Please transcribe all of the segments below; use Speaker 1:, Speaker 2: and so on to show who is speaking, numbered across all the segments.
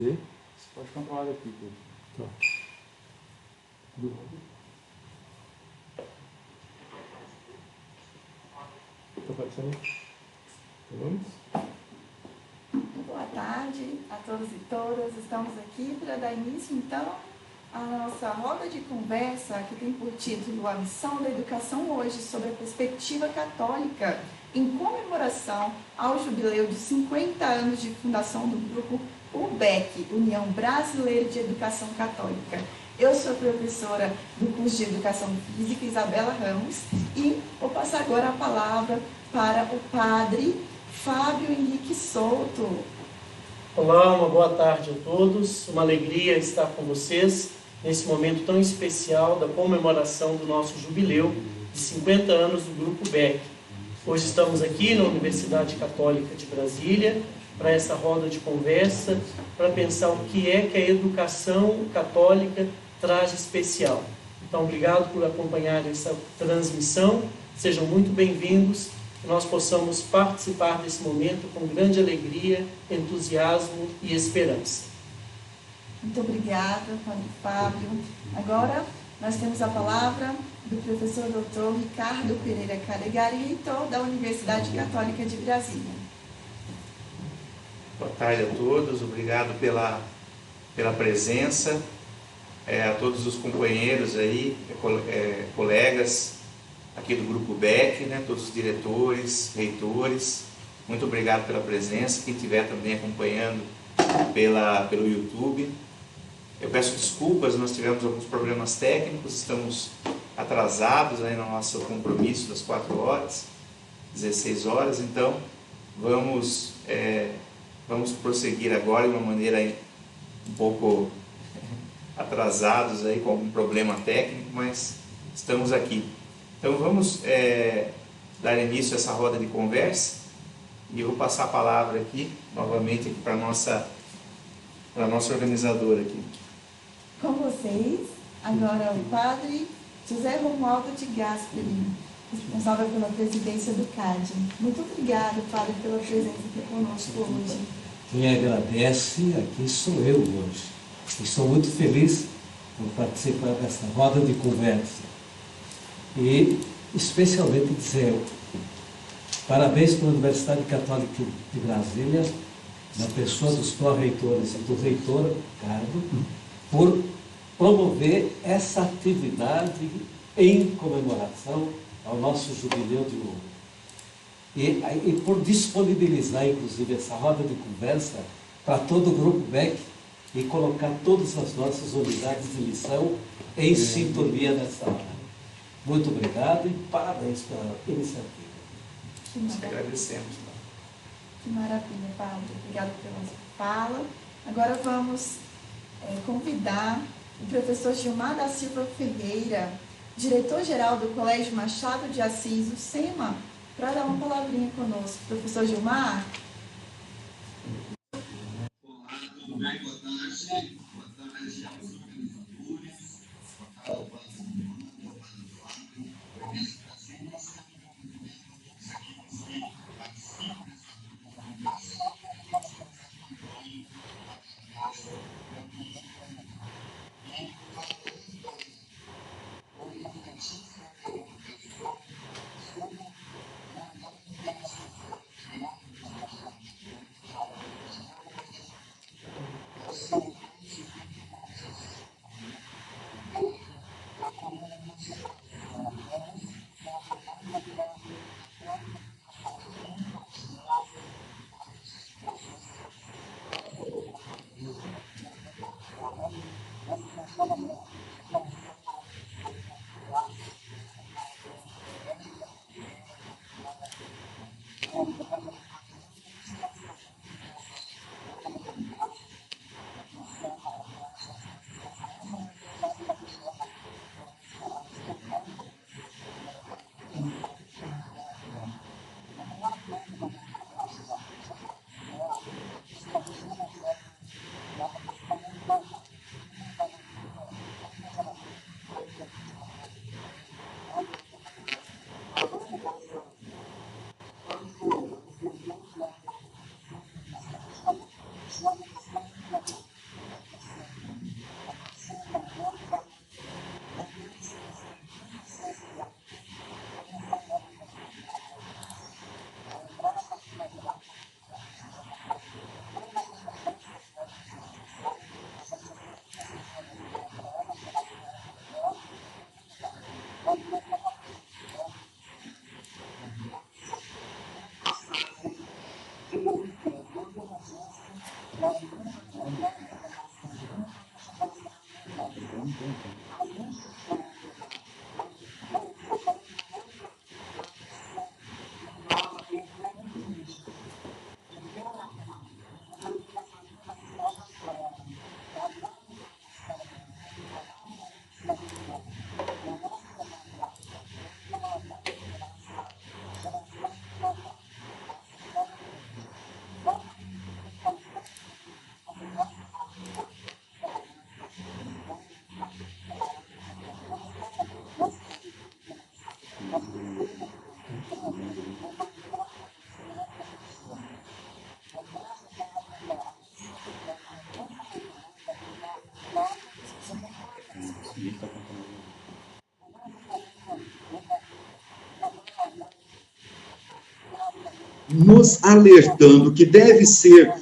Speaker 1: Você pode controlar aqui, Pedro. Tá. Tá aparecendo? Vamos?
Speaker 2: Boa tarde a todos e todas. Estamos aqui para dar início, então, à nossa roda de conversa, que tem por título A Missão da Educação Hoje, sobre a perspectiva católica, em comemoração ao jubileu de 50 anos de fundação do grupo UBEC, União Brasileira de Educação Católica. Eu sou a professora do curso de Educação Física, Isabela Ramos, e vou passar agora a palavra para o padre Fábio Henrique Souto.
Speaker 3: Olá, uma boa tarde a todos. Uma alegria estar com vocês nesse momento tão especial da comemoração do nosso jubileu de 50 anos do Grupo BEC. Hoje estamos aqui na Universidade Católica de Brasília para essa roda de conversa, para pensar o que é que a educação católica traz de especial. Então, obrigado por acompanhar essa transmissão. Sejam muito bem-vindos. Que nós possamos participar desse momento com grande alegria, entusiasmo e esperança.
Speaker 2: Muito obrigada, Padre Fábio. Agora, nós temos a palavra do professor Dr. Ricardo Pereira Calegari, reitor da Universidade Católica de Brasília.
Speaker 4: Boa tarde a todos, obrigado pela presença, a todos os companheiros aí, colegas aqui do Grupo BEC, né, todos os diretores, reitores, muito obrigado pela presença, quem estiver também acompanhando pelo YouTube. Eu peço desculpas, nós tivemos alguns problemas técnicos, estamos atrasados aí no nosso compromisso das 4 horas, 16 horas, então vamos prosseguir agora de uma maneira um pouco atrasados aí com algum problema técnico, mas estamos aqui. Então vamos dar início a essa roda de conversa e eu vou passar a palavra aqui, novamente, aqui para a nossa organizadora aqui.
Speaker 2: Com vocês, agora o padre José Romualdo de Gasperi, responsável pela presidência do CAD. Muito obrigado, padre, pela presença aqui conosco hoje.
Speaker 5: Quem agradece aqui sou eu hoje. Estou muito feliz por participar dessa roda de conversa. E, especialmente, dizer parabéns para a Universidade Católica de Brasília, na pessoa dos pró-reitores e do reitor, Ricardo, por promover essa atividade em comemoração ao nosso jubileu de ouro. E por disponibilizar, inclusive, essa roda de conversa para todo o Grupo BEC e colocar todas as nossas unidades de lição em sintonia nessa hora. Muito obrigado e parabéns pela iniciativa.
Speaker 4: Nós agradecemos.
Speaker 2: Que maravilha, padre. Obrigada pela fala. Agora vamos convidar o professor Gilmar da Silva Ferreira, diretor-geral do Colégio Machado de Assis, o SEMA, para dar uma palavrinha conosco. Professor Gilmar?
Speaker 6: Olá, tudo bem? Boa tarde. Boa tarde aos organizadores. Boa tarde.
Speaker 7: nos alertando que deve ser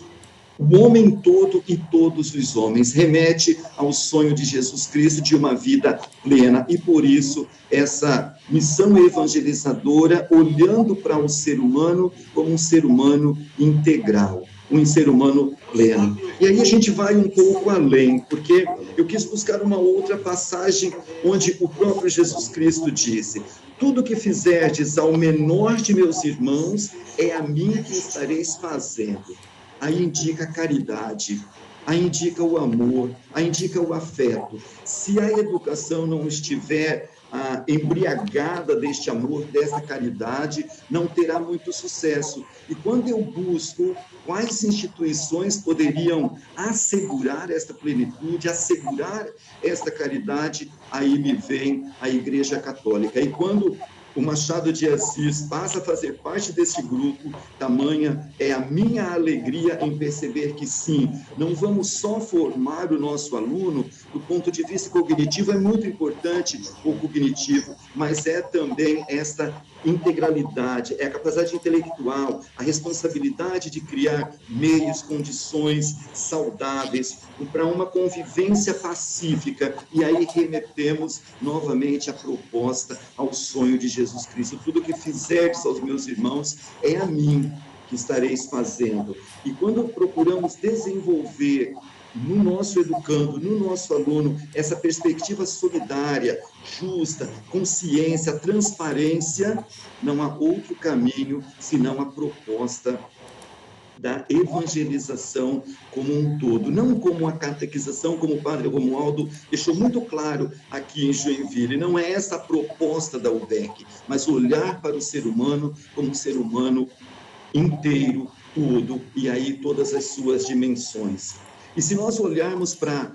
Speaker 7: o homem todo e todos os homens, remete ao sonho de Jesus Cristo de uma vida plena, e por isso essa missão evangelizadora, olhando para o ser humano como um ser humano integral, um ser humano pleno. E aí a gente vai um pouco além, porque eu quis buscar uma outra passagem onde o próprio Jesus Cristo disse: tudo que fizerdes ao menor de meus irmãos, é a mim que estareis fazendo. Aí indica a caridade, aí indica o amor, aí indica o afeto. Se a educação não estiver embriagada deste amor, desta caridade, não terá muito sucesso. E quando eu busco quais instituições poderiam assegurar esta plenitude, assegurar esta caridade, aí me vem a Igreja Católica. E quando o Machado de Assis passa a fazer parte desse grupo, tamanha é a minha alegria em perceber que sim, não vamos só formar o nosso aluno do ponto de vista cognitivo, é muito importante o cognitivo, mas é também esta integralidade, é a capacidade intelectual, a responsabilidade de criar meios, condições saudáveis para uma convivência pacífica. E aí remetemos novamente a proposta, ao sonho de Jesus Cristo: tudo que fizerdes aos meus irmãos, é a mim que estareis fazendo. E quando procuramos desenvolver no nosso educando, no nosso aluno, essa perspectiva solidária, justa, consciência, transparência, não há outro caminho senão a proposta da evangelização como um todo, não como a catequização, como o padre Romualdo deixou muito claro aqui em Joinville. Não é essa a proposta da UBEC, mas olhar para o ser humano como um ser humano inteiro, todo, e aí todas as suas dimensões. E se nós olharmos para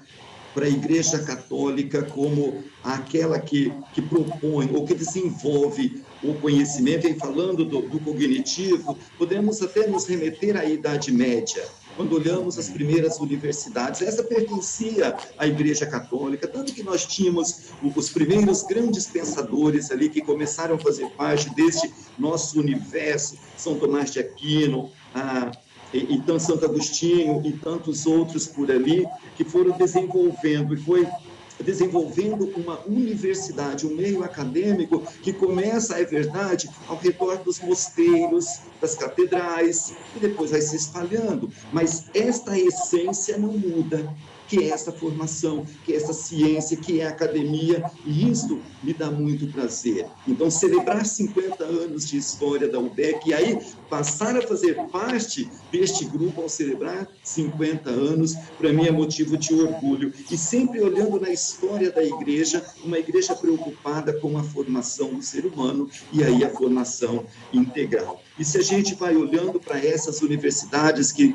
Speaker 7: a Igreja Católica como aquela que propõe ou que desenvolve o conhecimento, e falando do cognitivo, podemos até nos remeter à Idade Média, quando olhamos as primeiras universidades. Essa pertencia à Igreja Católica, tanto que nós tínhamos os primeiros grandes pensadores ali que começaram a fazer parte deste nosso universo, São Tomás de Aquino, então Santo Agostinho e tantos outros por ali, que foram desenvolvendo, e foi desenvolvendo uma universidade, um meio acadêmico que começa, é verdade, ao redor dos mosteiros, das catedrais, e depois vai se espalhando, mas esta essência não muda, que é essa formação, que é essa ciência, que é a academia, e isso me dá muito prazer. Então, celebrar 50 anos de história da UBEC, e aí passar a fazer parte deste grupo ao celebrar 50 anos, para mim é motivo de orgulho. E sempre olhando na história da igreja, uma igreja preocupada com a formação do ser humano, e aí a formação integral. E se a gente vai olhando para essas universidades que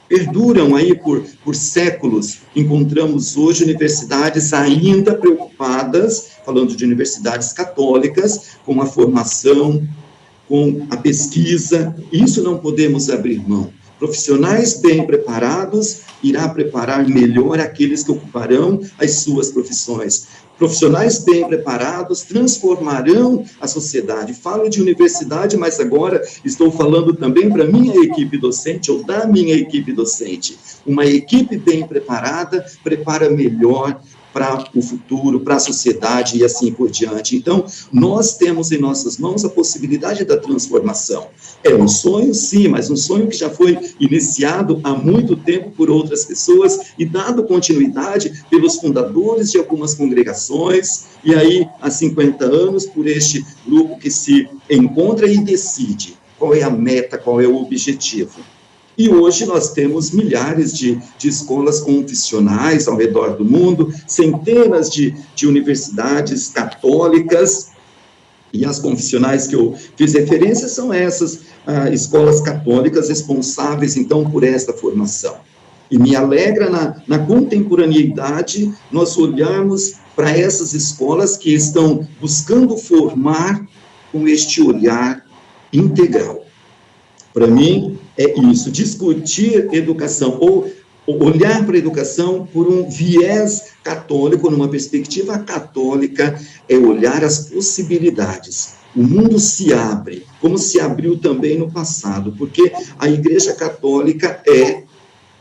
Speaker 7: perduram aí por séculos, encontramos hoje universidades ainda preocupadas, falando de universidades católicas, com a formação, com a pesquisa. Isso não podemos abrir mão. Profissionais bem preparados irá preparar melhor aqueles que ocuparão as suas profissões. Profissionais bem preparados transformarão a sociedade. Falo de universidade, mas agora estou falando também para a minha equipe docente, ou da minha equipe docente. Uma equipe bem preparada prepara melhor para o futuro, para a sociedade e assim por diante. Então, nós temos em nossas mãos a possibilidade da transformação. É um sonho, sim, mas um sonho que já foi iniciado há muito tempo por outras pessoas e dado continuidade pelos fundadores de algumas congregações, e aí, há 50 anos, por este grupo que se encontra e decide qual é a meta, qual é o objetivo. E hoje nós temos milhares de escolas confessionais ao redor do mundo, centenas de universidades católicas, e as confessionais que eu fiz referência são essas escolas católicas responsáveis, então, por esta formação. E me alegra na contemporaneidade nós olharmos para essas escolas que estão buscando formar com este olhar integral. Para mim, é isso, discutir educação, ou olhar para a educação por um viés católico, numa perspectiva católica, é olhar as possibilidades. O mundo se abre, como se abriu também no passado, porque a Igreja Católica é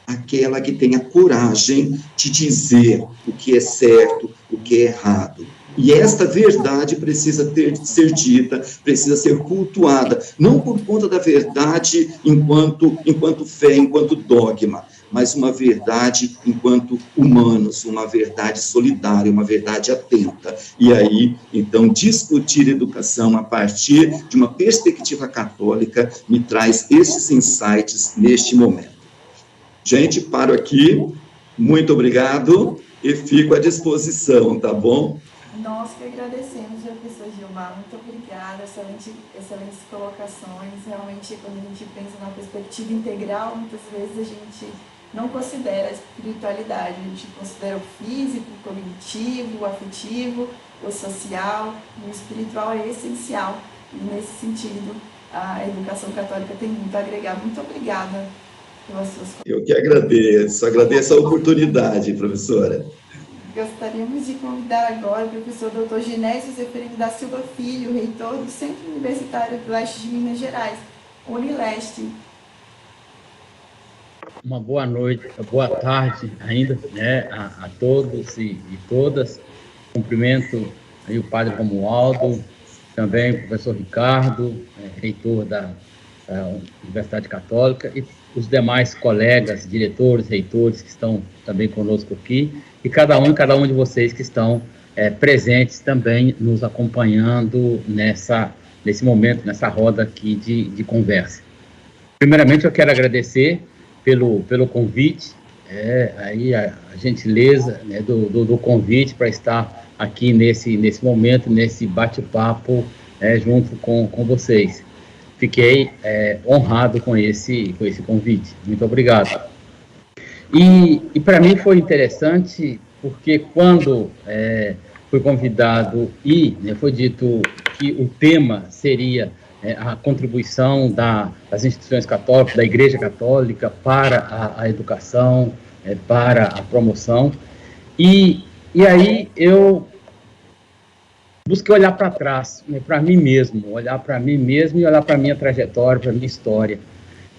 Speaker 7: aquela que tem a coragem de dizer o que é certo, o que é errado. E esta verdade precisa ser dita, precisa ser cultuada, não por conta da verdade enquanto fé, enquanto dogma, mas uma verdade enquanto humanos, uma verdade solidária, uma verdade atenta. E aí, então, discutir educação a partir de uma perspectiva católica me traz esses insights neste momento. Gente, paro aqui, muito obrigado e fico à disposição, tá bom?
Speaker 2: Nós que agradecemos, professor Gilmar, muito obrigada, excelentes colocações. Realmente, quando a gente pensa na perspectiva integral, muitas vezes a gente não considera a espiritualidade, a gente considera o físico, o cognitivo, o afetivo, o social, e o espiritual é essencial. E nesse sentido, a educação católica tem muito a agregar. Muito obrigada pelas suas colocações.
Speaker 7: Eu que agradeço a oportunidade, professora.
Speaker 2: Gostaríamos de convidar agora o professor Dr. Genésio Zeferino da Silva Filho, reitor do Centro Universitário do Leste de Minas Gerais, Unileste.
Speaker 8: Uma boa noite, boa tarde ainda, né, a todos e todas. Cumprimento aí o padre Romualdo, também o professor Ricardo, reitor da Universidade Católica, e os demais colegas, diretores, reitores que estão também conosco aqui, e cada um de vocês que estão presentes também nos acompanhando nesse momento, nessa roda aqui de conversa. Primeiramente, eu quero agradecer pelo convite, aí a gentileza, né, do convite para estar aqui nesse momento, nesse bate-papo junto com vocês. Fiquei honrado com esse convite. Muito obrigado. E para mim foi interessante, porque quando fui convidado e foi dito que o tema seria a contribuição das instituições católicas, da Igreja Católica para a educação, para a promoção, e aí eu busquei olhar para trás, para mim mesmo, e olhar para a minha trajetória, para a minha história.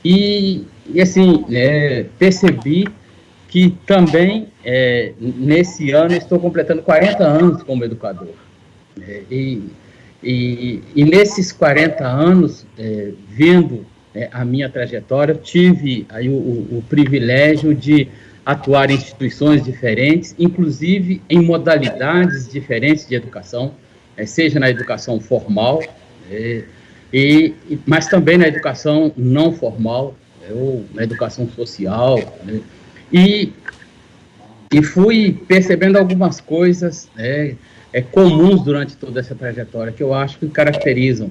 Speaker 8: E assim, percebi que também, nesse ano, estou completando 40 anos como educador. E nesses 40 anos, vendo a minha trajetória, eu tive aí o privilégio de atuar em instituições diferentes, inclusive em modalidades diferentes de educação, seja na educação formal, mas também na educação não formal, ou na educação social, né? E fui percebendo algumas coisas comuns durante toda essa trajetória, que eu acho que caracterizam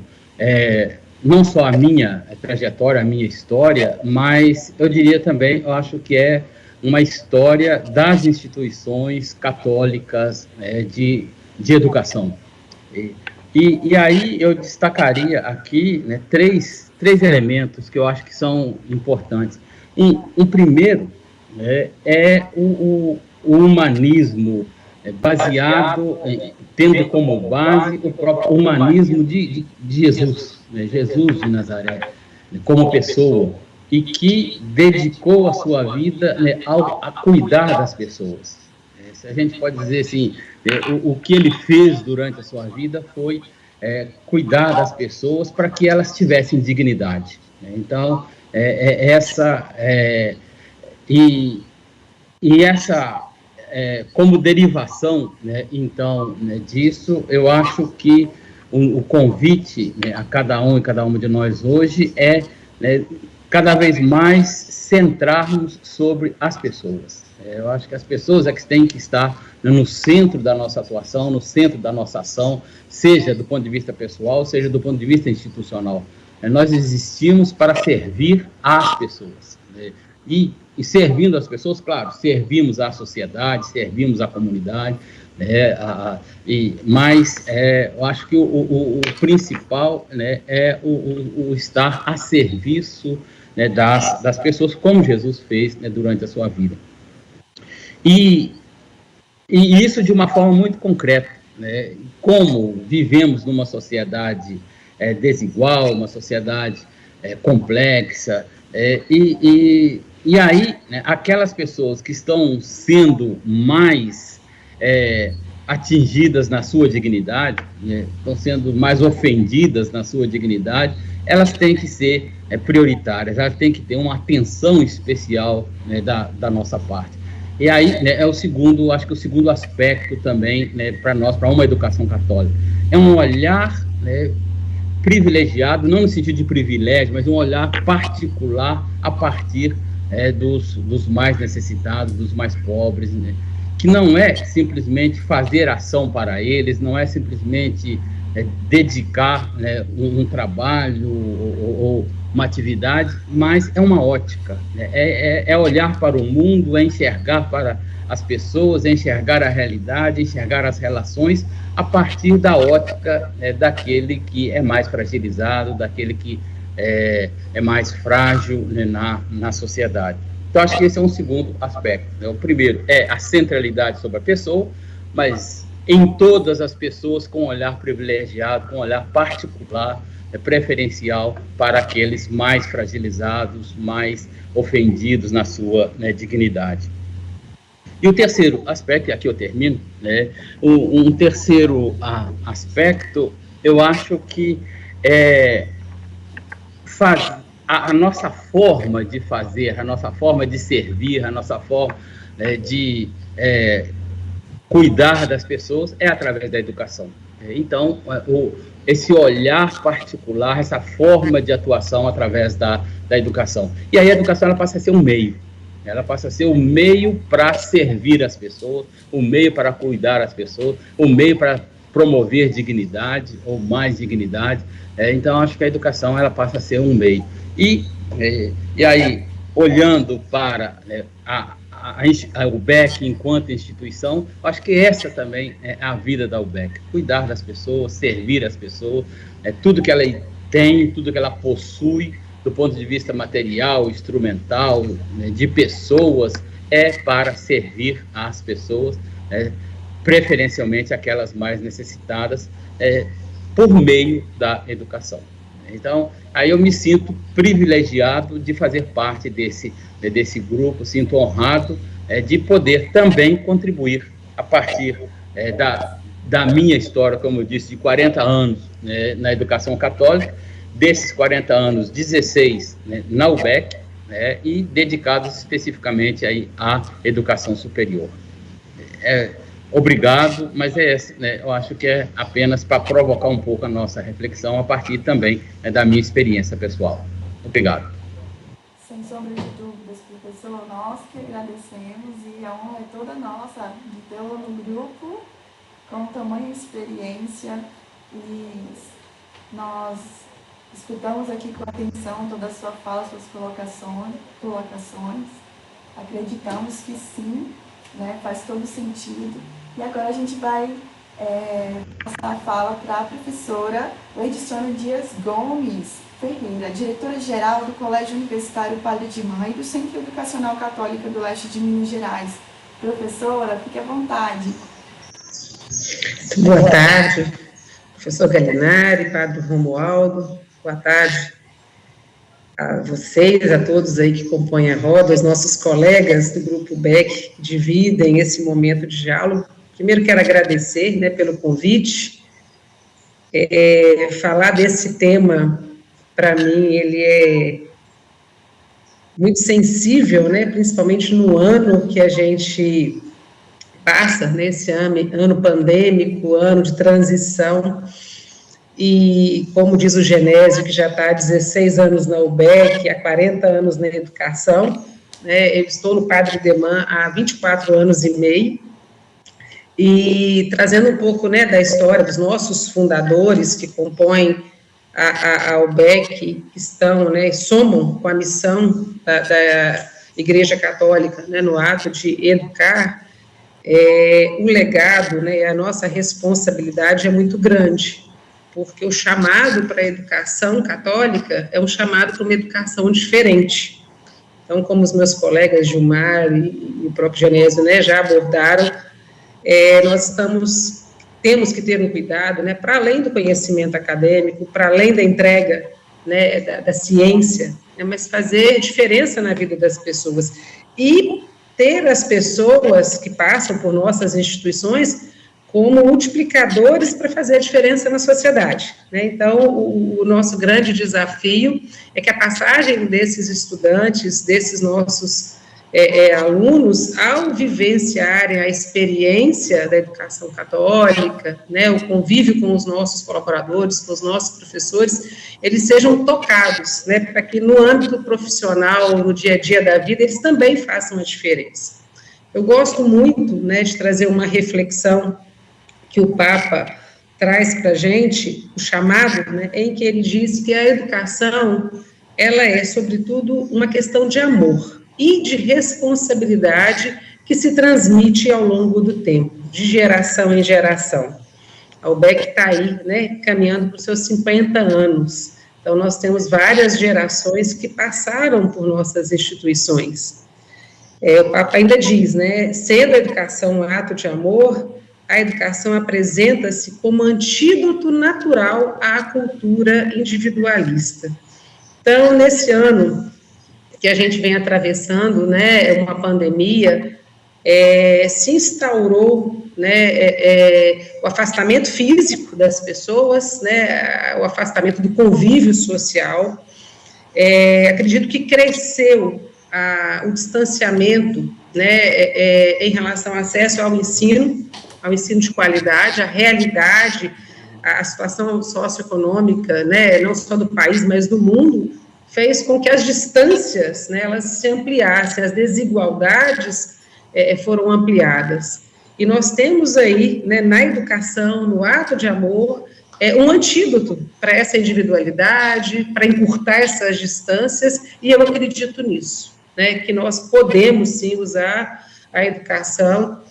Speaker 8: não só a minha trajetória, a minha história, mas eu diria também, eu acho que é uma história das instituições católicas de educação. E aí eu destacaria aqui três elementos que eu acho que são importantes. Um primeiro é o humanismo baseado, tendo como base o próprio humanismo de Jesus, Jesus de Nazaré, como pessoa, e que dedicou a sua vida a cuidar das pessoas. Se a gente pode dizer assim, o que ele fez durante a sua vida foi cuidar das pessoas para que elas tivessem dignidade. Então, essa como derivação, então, disso, eu acho que o convite a cada um e cada uma de nós hoje é cada vez mais centrarmos sobre as pessoas. Eu acho que as pessoas é que têm que estar no centro da nossa atuação, no centro da nossa ação, seja do ponto de vista pessoal, seja do ponto de vista institucional. Nós existimos para servir as pessoas. E servindo as pessoas, claro, servimos à sociedade, servimos à comunidade, mas eu acho que o principal é o estar a serviço né, das pessoas, como Jesus fez, né, durante a sua vida. E isso de uma forma muito concreta, né, como vivemos numa sociedade desigual, uma sociedade complexa, e aí, né, aquelas pessoas que estão sendo mais atingidas na sua dignidade, né, estão sendo mais ofendidas na sua dignidade, elas têm que ser prioritárias, elas têm que ter uma atenção especial, né, da nossa parte. E aí, né, acho que o segundo aspecto também, né, para nós, para uma educação católica, é um olhar, né, privilegiado, não no sentido de privilégio, mas um olhar particular a partir dos mais necessitados, dos mais pobres, né, que não é simplesmente fazer ação para eles, não é simplesmente dedicar, né, um trabalho ou uma atividade, mas é uma ótica, né? É olhar para o mundo, é enxergar para as pessoas, é enxergar a realidade, enxergar as relações a partir da ótica daquele que é mais fragilizado, daquele que é mais frágil, né, na sociedade. Então, acho que esse é um segundo aspecto, né? O primeiro é a centralidade sobre a pessoa, mas em todas as pessoas com um olhar privilegiado, com um olhar particular, preferencial para aqueles mais fragilizados, mais ofendidos na sua, né, dignidade. E o terceiro aspecto, e aqui eu termino, né, um terceiro aspecto, eu acho que a nossa forma de fazer, a nossa forma de servir, a nossa forma, né, de cuidar das pessoas é através da educação. Então, esse olhar particular, essa forma de atuação através da educação. E aí a educação ela passa a ser um meio. Ela passa a ser um meio para servir as pessoas, um meio para cuidar das pessoas, um meio para promover dignidade ou mais dignidade. Então, acho que a educação ela passa a ser um meio. E aí, olhando para, né, a UBEC enquanto instituição, acho que essa também é a vida da UBEC, cuidar das pessoas, servir as pessoas, tudo que ela tem, tudo que ela possui, do ponto de vista material, instrumental, né, de pessoas, é para servir as pessoas, preferencialmente aquelas mais necessitadas, por meio da educação. Então, aí eu me sinto privilegiado de fazer parte desse grupo, sinto honrado de poder também contribuir a partir da minha história, como eu disse, de 40 anos, né, na educação católica, desses 40 anos, 16, né, na UBEC, né, e dedicados especificamente aí à educação superior. Obrigado, mas né, eu acho que é apenas para provocar um pouco a nossa reflexão a partir também, né, da minha experiência pessoal. Obrigado.
Speaker 2: Sem sombra de dúvidas, professor, nós que agradecemos e a honra é toda nossa de tê-lo no grupo com tamanha experiência e nós escutamos aqui com atenção toda a sua fala, suas colocações. Acreditamos que sim, né, faz todo sentido. E agora a gente vai passar a fala para a professora Edicione Dias Gomes Ferreira, diretora-geral do Colégio Universitário Padre Dimã e do Centro Educacional Católico do Leste de Minas Gerais. Professora, fique à vontade.
Speaker 9: Boa tarde, professor Galinari, Padre Romualdo. Boa tarde a vocês, a todos aí que compõem a roda, os nossos colegas do Grupo BEC que dividem esse momento de diálogo. Primeiro quero agradecer, né, pelo convite. Falar desse tema, para mim, ele é muito sensível, né, principalmente no ano que a gente passa, nesse ano pandêmico, ano de transição. E, como diz o Genésio, que já está há 16 anos na UBEC, há 40 anos na educação, né, eu estou no Padre Dimã há 24 anos e meio, e trazendo um pouco, né, da história dos nossos fundadores que compõem a UBEC, que estão, né, somam com a missão da Igreja Católica, né, no ato de educar, o legado, né, a nossa responsabilidade é muito grande. porque o chamado para a educação católica é um chamado para uma educação diferente. Então, como os meus colegas Gilmar e o próprio Genésio, né, já abordaram, nós temos que ter um cuidado, né, para além do conhecimento acadêmico, para além da entrega, né, da ciência, né, mas fazer diferença na vida das pessoas e ter as pessoas que passam por nossas instituições como multiplicadores para fazer a diferença na sociedade, né? Então, o nosso grande desafio é que a passagem desses estudantes, desses nossos alunos, ao vivenciarem a experiência da educação católica, né, o convívio com os nossos colaboradores, com os nossos professores, eles sejam tocados, né, para que no âmbito profissional, no dia a dia da vida, eles também façam a diferença. Eu gosto muito, né, de trazer uma reflexão que o Papa traz para a gente, o chamado, né, em que ele diz que a educação, ela é, sobretudo, uma questão de amor e de responsabilidade que se transmite ao longo do tempo, de geração em geração. A UBEC está aí, né, caminhando para os seus 50 anos. Então, nós temos várias gerações que passaram por nossas instituições. O Papa ainda diz, né, sendo a educação um ato de amor, a educação apresenta-se como antídoto natural à cultura individualista. Então, nesse ano que a gente vem atravessando, né, uma pandemia, se instaurou, né, o afastamento físico das pessoas, né, o afastamento do convívio social. Acredito que cresceu o distanciamento, né, em relação ao acesso ao ensino de qualidade, à realidade, a situação socioeconômica, né, não só do país, mas do mundo, fez com que as distâncias, né, elas se ampliassem, as desigualdades foram ampliadas. E nós temos aí, né, na educação, no ato de amor, um antídoto para essa individualidade, para encurtar essas distâncias, e eu acredito nisso, né, que nós podemos, sim, usar a educação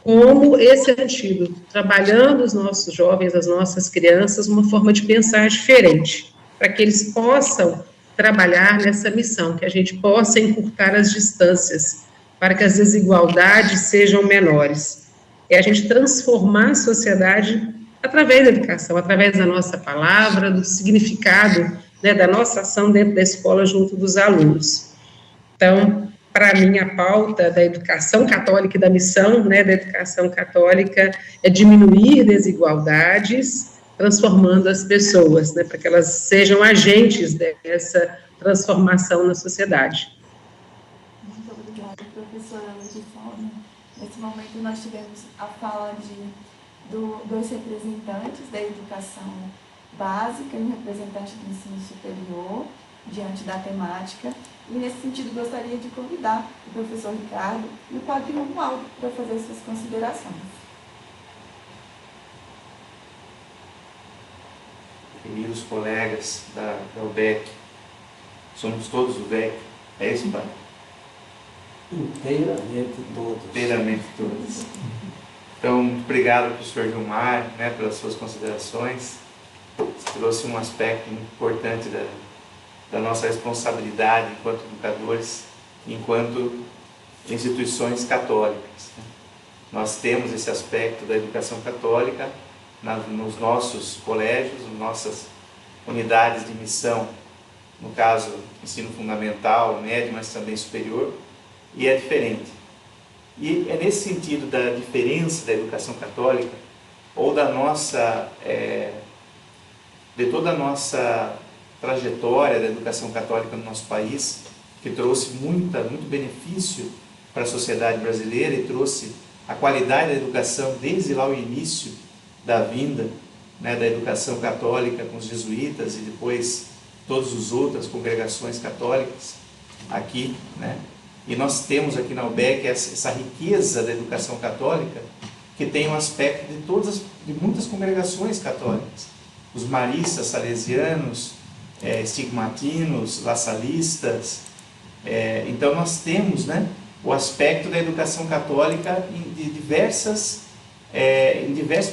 Speaker 9: como esse antídoto, trabalhando os nossos jovens, as nossas crianças, uma forma de pensar diferente, para que eles possam trabalhar nessa missão, que a gente possa encurtar as distâncias, para que as desigualdades sejam menores. É a gente transformar a sociedade através da educação, através da nossa palavra, do significado, né, da nossa ação dentro da escola junto dos alunos. Então, para mim, a pauta da educação católica e da missão, né, da educação católica é diminuir desigualdades, transformando as pessoas, né, para que elas sejam agentes dessa transformação na sociedade.
Speaker 2: Muito obrigada, professora Ludifona. Nesse momento, nós tivemos a fala de dois representantes da educação básica e um representante do ensino superior, diante da temática. E, nesse sentido, gostaria de convidar o professor Ricardo e o padre Romualdo para fazer suas considerações.
Speaker 4: Queridos colegas da UBEC, somos todos UBEC, é isso, pai?
Speaker 5: Inteiramente todos.
Speaker 4: Inteiramente todos. Então, muito obrigado, professor Gilmar, né, pelas suas considerações. Você trouxe um aspecto muito importante da nossa responsabilidade enquanto educadores, enquanto instituições católicas. Nós temos esse aspecto da educação católica nos nossos colégios, nas nossas unidades de missão, no caso, ensino fundamental, médio, mas também superior, e é diferente. E é nesse sentido da diferença da educação católica, ou da nossa, de toda a nossa trajetória da educação católica no nosso país, que trouxe muito benefício para a sociedade brasileira e trouxe a qualidade da educação desde lá o início da vinda, né, da educação católica com os jesuítas e depois todas as outras congregações católicas aqui, né? E nós temos aqui na UBEC essa riqueza da educação católica que tem um aspecto de muitas congregações católicas, os maristas, salesianos, estigmatinos, lassalistas. Então nós temos, né, o aspecto da educação católica em diversas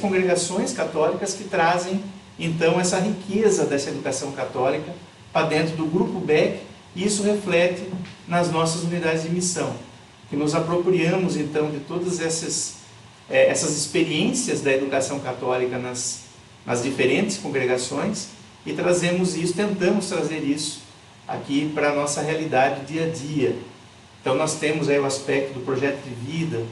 Speaker 4: congregações católicas que trazem então, essa riqueza dessa educação católica para dentro do Grupo Beck, e isso reflete nas nossas unidades de missão, que nos apropriamos, então, de todas essas experiências da educação católica nas diferentes congregações e trazemos isso, tentamos trazer isso aqui para a nossa realidade dia a dia. Então, nós temos aí o aspecto do projeto de vida,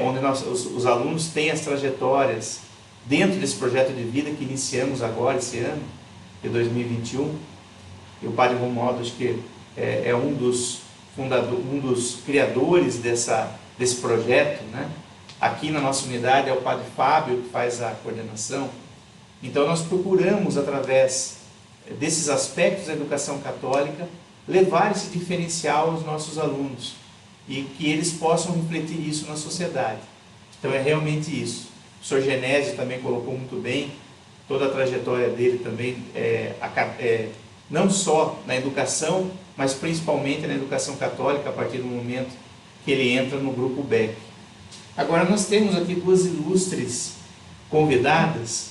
Speaker 4: onde os alunos têm as trajetórias dentro desse projeto de vida que iniciamos agora, esse ano, de 2021. E o Padre Romualdo, acho que é um dos criadores desse projeto, né? Aqui na nossa unidade é o Padre Fábio que faz a coordenação. Então, nós procuramos, através desses aspectos da educação católica, levar esse diferencial aos nossos alunos e que eles possam refletir isso na sociedade. Então, é realmente isso. O Sr. Genésio também colocou muito bem toda a trajetória dele também, não só na educação, mas principalmente na educação católica, a partir do momento que ele entra no Grupo Beck. Agora, nós temos aqui duas ilustres convidadas,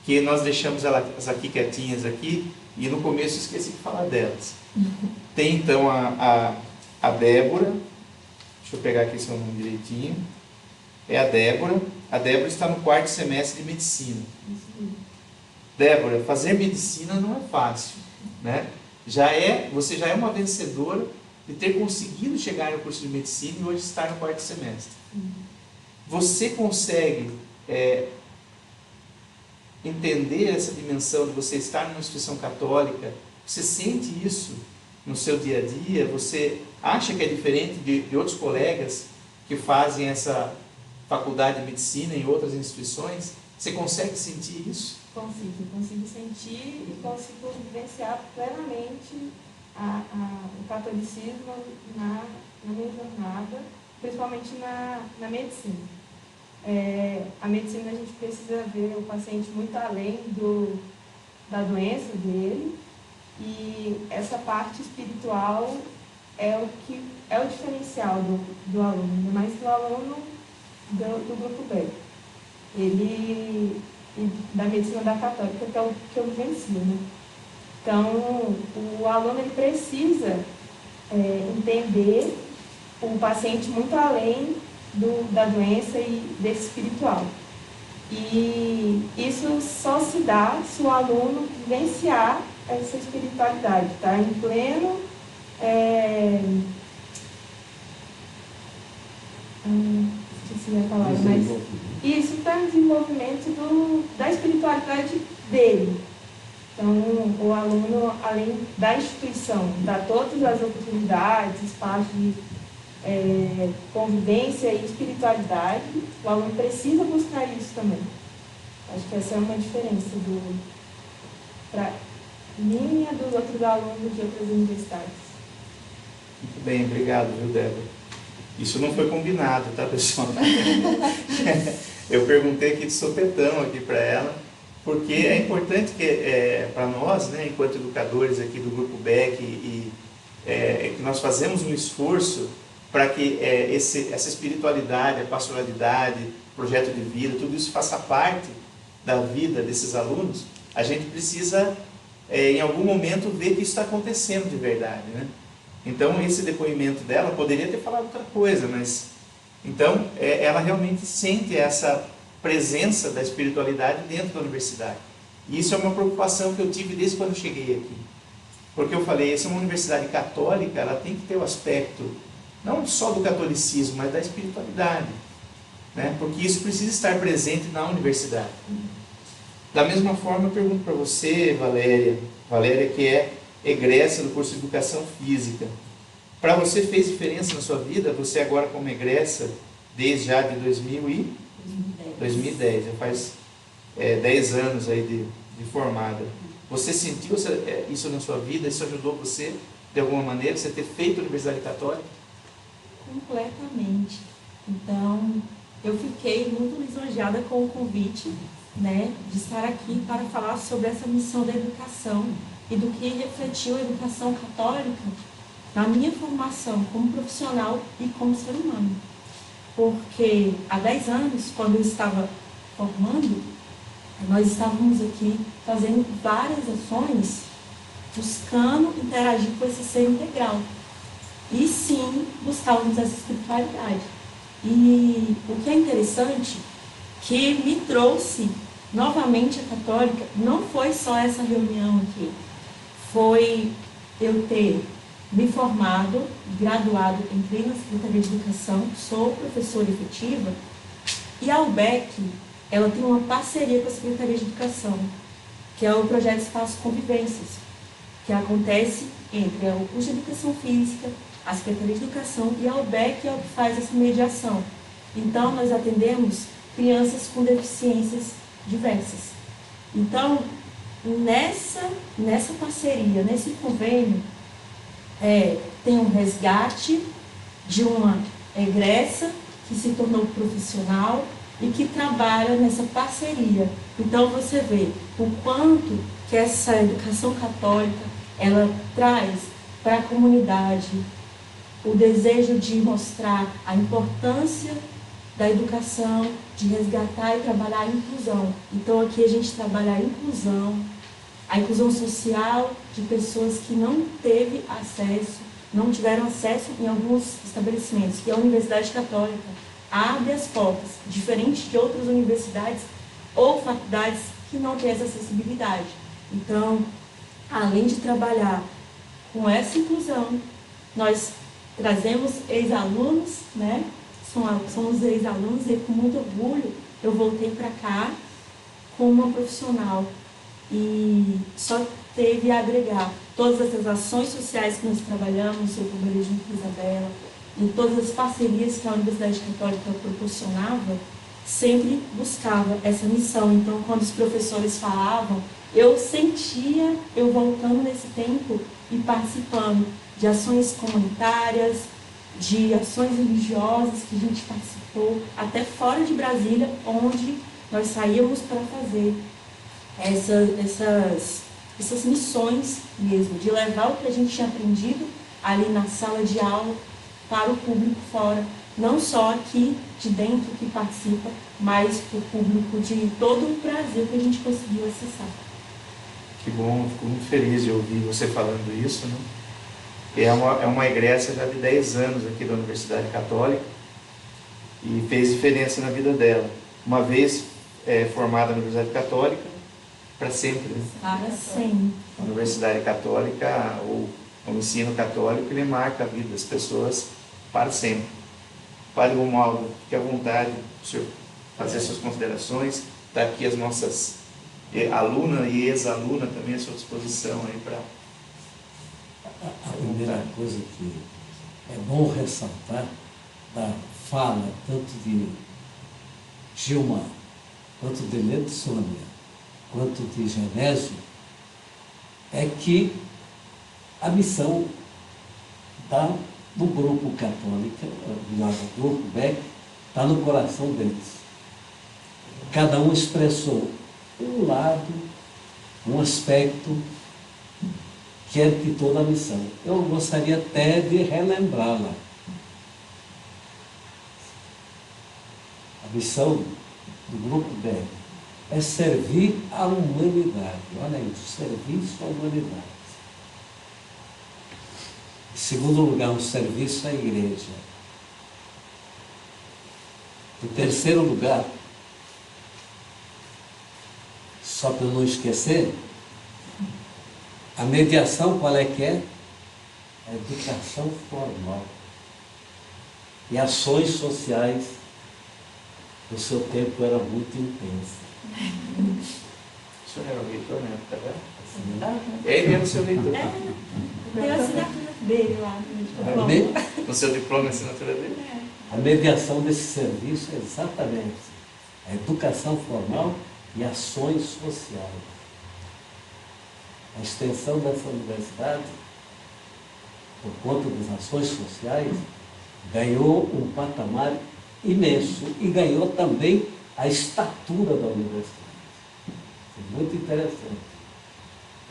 Speaker 4: que nós deixamos elas aqui quietinhas aqui, e no começo esqueci de falar delas. Tem então a Débora, deixa eu pegar aqui seu nome direitinho, é a Débora está no 4º semestre de medicina. Débora, fazer medicina não é fácil, né? Você já é uma vencedora de ter conseguido chegar no curso de medicina e hoje estar no 4º semestre. Você consegue entender essa dimensão de você estar numa instituição católica? Você sente isso no seu dia a dia? Você acha que é diferente de outros colegas que fazem essa faculdade de medicina em outras instituições? Você consegue sentir isso?
Speaker 10: Consigo sentir e consigo vivenciar plenamente o catolicismo na minha jornada, principalmente na medicina. A medicina, a gente precisa ver o paciente muito além da doença dele, e essa parte espiritual é o diferencial do aluno, ainda mais do aluno do Grupo Beck. E da medicina da católica, que é o que eu vivencio, né? Então, o aluno ele precisa entender o paciente muito além da doença e desse espiritual. E isso só se dá se o aluno vivenciar essa espiritualidade, tá? Em pleno... esqueci a palavra, mas isso está em desenvolvimento da espiritualidade dele. Então, o aluno, além da instituição, dá todas as oportunidades, espaços de convivência e espiritualidade, o aluno precisa buscar isso também. Acho que essa é uma diferença para mim e dos outros alunos de outras universidades.
Speaker 4: Muito bem, obrigado, viu, Débora? Isso não foi combinado, tá, pessoal? Eu perguntei aqui de sopetão aqui para ela, porque é importante que para nós, né, enquanto educadores aqui do Grupo Beck, que nós fazemos um esforço para que essa espiritualidade, a pastoralidade, projeto de vida, tudo isso faça parte da vida desses alunos. A gente precisa, em algum momento, ver que isso está acontecendo de verdade, né? Então, esse depoimento dela poderia ter falado outra coisa, mas... Então, ela realmente sente essa presença da espiritualidade dentro da universidade. E isso é uma preocupação que eu tive desde quando eu cheguei aqui. Porque eu falei, essa é uma universidade católica, ela tem que ter o aspecto, não só do catolicismo, mas da espiritualidade, né? Porque isso precisa estar presente na universidade. Da mesma forma, eu pergunto para você, Valéria, que é egressa do curso de Educação Física. Para você fez diferença na sua vida? Você agora como egressa, desde já de 2010, já faz 10 anos aí de formada. Você sentiu isso na sua vida? Isso ajudou você, de alguma maneira, você ter feito a Universidade Católica?
Speaker 10: Completamente. Então, eu fiquei muito lisonjeada com o convite, né, de estar aqui para falar sobre essa missão da educação e do que refletiu a educação católica na minha formação como profissional e como ser humano. Porque há 10 anos, quando eu estava formando, nós estávamos aqui fazendo várias ações buscando interagir com esse ser integral. E sim, buscávamos essa espiritualidade. E o que é interessante, que me trouxe novamente a católica, não foi só essa reunião aqui, foi eu ter me formado, graduado, entrei na Secretaria de Educação, sou professora efetiva, e a UBEC, ela tem uma parceria com a Secretaria de Educação, que é o projeto Espaço Convivências, que acontece entre o curso de Educação Física, a Secretaria de Educação e a UBEC é o que faz essa mediação. Então, nós atendemos crianças com deficiências diversas. Então, nessa parceria, nesse convênio, tem um resgate de uma egressa que se tornou profissional e que trabalha nessa parceria. Então, você vê o quanto que essa educação católica, ela traz para a comunidade o desejo de mostrar a importância da educação, de resgatar e trabalhar a inclusão. Então, aqui a gente trabalha a inclusão social de pessoas que não tiveram acesso em alguns estabelecimentos, que a Universidade Católica abre as portas, diferente de outras universidades ou faculdades que não têm essa acessibilidade. Então, além de trabalhar com essa inclusão, nós trazemos ex-alunos, né? Somos ex-alunos e com muito orgulho eu voltei para cá como uma profissional e só teve a agregar todas essas ações sociais que nós trabalhamos, eu trabalhei junto com a Isabela, em todas as parcerias que a Universidade Católica proporcionava, sempre buscava essa missão. Então, quando os professores falavam, eu sentia eu voltando nesse tempo e participando de ações comunitárias, de ações religiosas que a gente participou, até fora de Brasília, onde nós saíamos para fazer essas missões mesmo, de levar o que a gente tinha aprendido ali na sala de aula para o público fora, não só aqui de dentro que participa, mas para o público de todo o Brasil que a gente conseguiu acessar.
Speaker 4: Que bom, fico muito feliz de ouvir você falando isso, né? É uma egressa já de 10 anos aqui da Universidade Católica e fez diferença na vida dela. Uma vez formada na Universidade Católica, para sempre. Né?
Speaker 10: Para sempre.
Speaker 4: A Universidade Católica, ou o ensino católico, ele marca a vida das pessoas para sempre. Padre Romualdo, fique à vontade, o senhor fazer suas considerações. Está aqui as nossas aluna e ex-aluna também à sua disposição aí para...
Speaker 5: A primeira coisa que é bom ressaltar da fala tanto de Gilmar, quanto de Neto Sônia, quanto de Genésio, é que a missão do grupo católico, do grupo BEC, está no coração deles. Cada um expressou um lado, um aspecto que é de toda a missão. Eu gostaria até de relembrá-la. A missão do Grupo BEC é servir a humanidade. Olha isso, serviço à humanidade. Em segundo lugar, um serviço à igreja. Em terceiro lugar, só para eu não esquecer, a mediação, qual é que é? A educação formal. E ações sociais, no seu tempo, era muito intensa.
Speaker 4: O senhor era o reitor, né? Tá vendo? Ele era o seu reitor.
Speaker 10: Tem a assinatura dele lá.
Speaker 4: No seu diploma, a assinatura dele?
Speaker 5: A mediação desse serviço é exatamente a educação formal e ações sociais. A extensão dessa universidade, por conta das ações sociais, ganhou um patamar imenso e ganhou também a estatura da universidade. É muito interessante.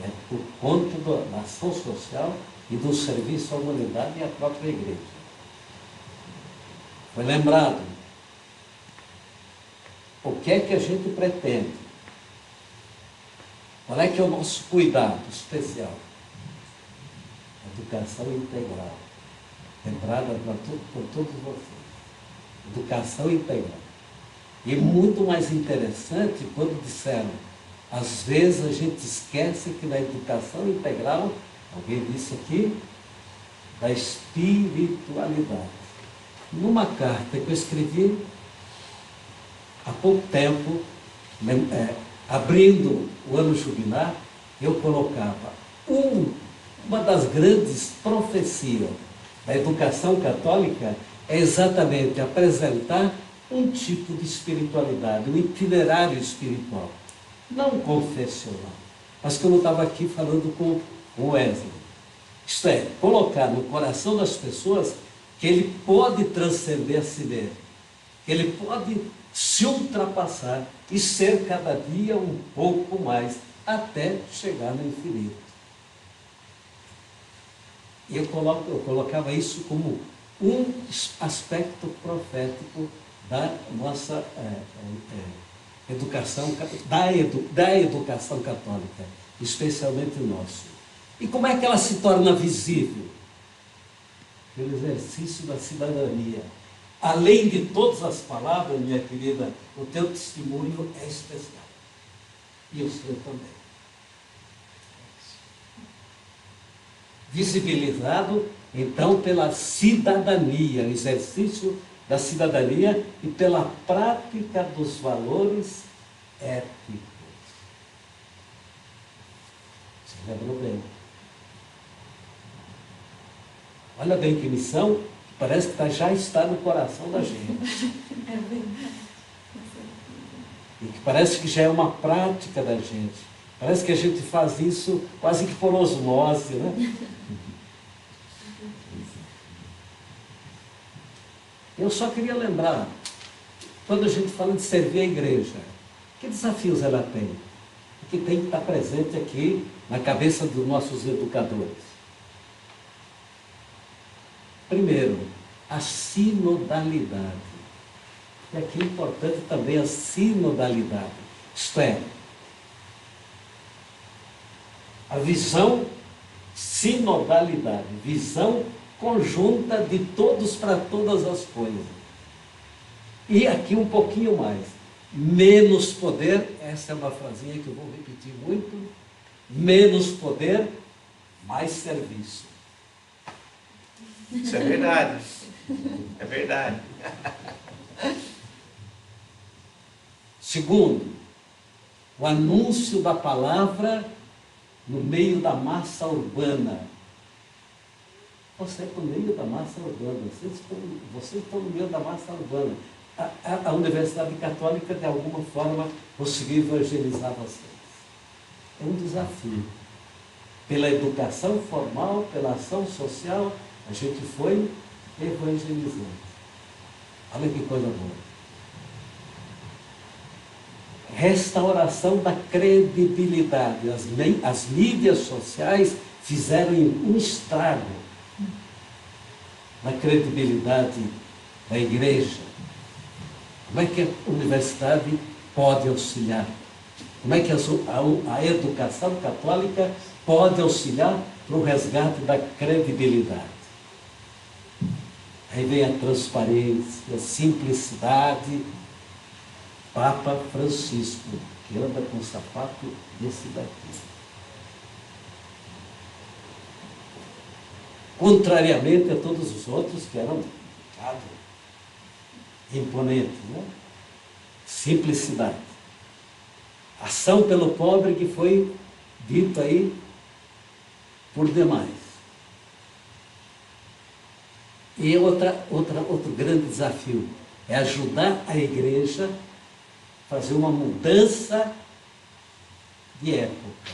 Speaker 5: É por conta da ação social e do serviço à humanidade e à própria igreja. Foi lembrado o que é que a gente pretende Qual é que é o nosso cuidado especial? Educação integral. Lembrada por todos vocês. Educação integral. E muito mais interessante quando disseram, às vezes a gente esquece que na educação integral, alguém disse aqui, da espiritualidade. Numa carta que eu escrevi há pouco tempo, abrindo o ano jubilar, eu colocava uma das grandes profecias da educação católica é exatamente apresentar um tipo de espiritualidade, um itinerário espiritual, não confessional, mas como eu estava aqui falando com o Wesley. Isto é, colocar no coração das pessoas que ele pode transcender a si mesmo, que ele pode se ultrapassar e ser cada dia um pouco mais, até chegar no infinito. E eu colocava isso como um aspecto profético da nossa educação, da educação católica, especialmente nosso. E como é que ela se torna visível? Pelo exercício da cidadania. Além de todas as palavras, minha querida, o teu testemunho é especial. E o seu também. Visibilizado, então, pela cidadania, o exercício da cidadania e pela prática dos valores éticos. Você lembrou bem? Olha bem que missão, que parece que já está no coração da gente. E que parece que já é uma prática da gente. Parece que a gente faz isso quase que por osmose, né? Eu só queria lembrar, quando a gente fala de servir a igreja, que desafios ela tem? Que tem que estar presente aqui na cabeça dos nossos educadores. Primeiro, a sinodalidade. E aqui é importante também a sinodalidade. Isto é, a visão sinodalidade, visão conjunta de todos para todas as coisas. E aqui um pouquinho mais. Menos poder, essa é uma frasinha que eu vou repetir muito, menos poder, mais serviço.
Speaker 4: Isso é verdade. É verdade.
Speaker 5: Segundo, o anúncio da palavra no meio da massa urbana. Você está no meio da massa urbana, vocês estão no meio da massa urbana. A Universidade Católica, de alguma forma, conseguiu evangelizar vocês. É um desafio. Pela educação formal, pela ação social, a gente foi evangelizando. Olha que coisa boa. Restauração da credibilidade. As mídias sociais fizeram um estrago na credibilidade da igreja. Como é que a universidade pode auxiliar? Como é que a educação católica pode auxiliar para o resgate da credibilidade? Aí vem a transparência, a simplicidade. Papa Francisco, que anda com o sapato desse daqui. Contrariamente a todos os outros que eram imponentes, né? Simplicidade. Ação pelo pobre que foi dito aí por demais. E outro grande desafio é ajudar a igreja a fazer uma mudança de época.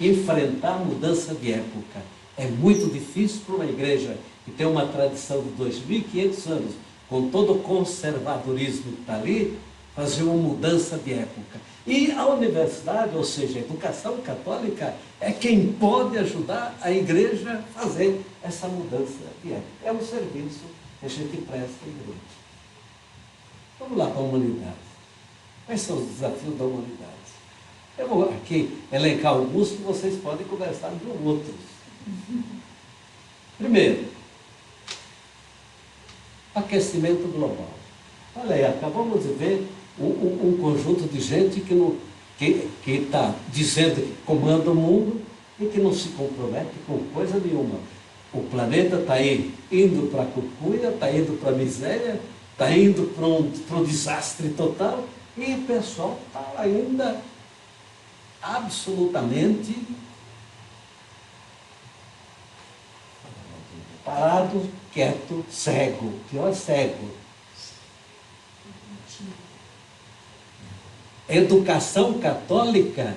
Speaker 5: Enfrentar a mudança de época. É muito difícil para uma igreja que tem uma tradição de 2.500 anos, com todo o conservadorismo que está ali, fazer uma mudança de época. E a universidade, ou seja, a educação católica, é quem pode ajudar a igreja a fazer essa mudança de época. É um serviço que a gente presta à igreja. Vamos lá para a humanidade. Quais são os desafios da humanidade? Eu vou aqui elencar alguns que vocês podem conversar com outros. Primeiro, aquecimento global. Olha aí, acabamos de ver um conjunto de gente que está dizendo que comanda o mundo e que não se compromete com coisa nenhuma. O planeta está aí indo para a cucuia, está indo para a miséria, está indo para um desastre total, e o pessoal está ainda absolutamente parado, quieto, cego, pior cego. Educação católica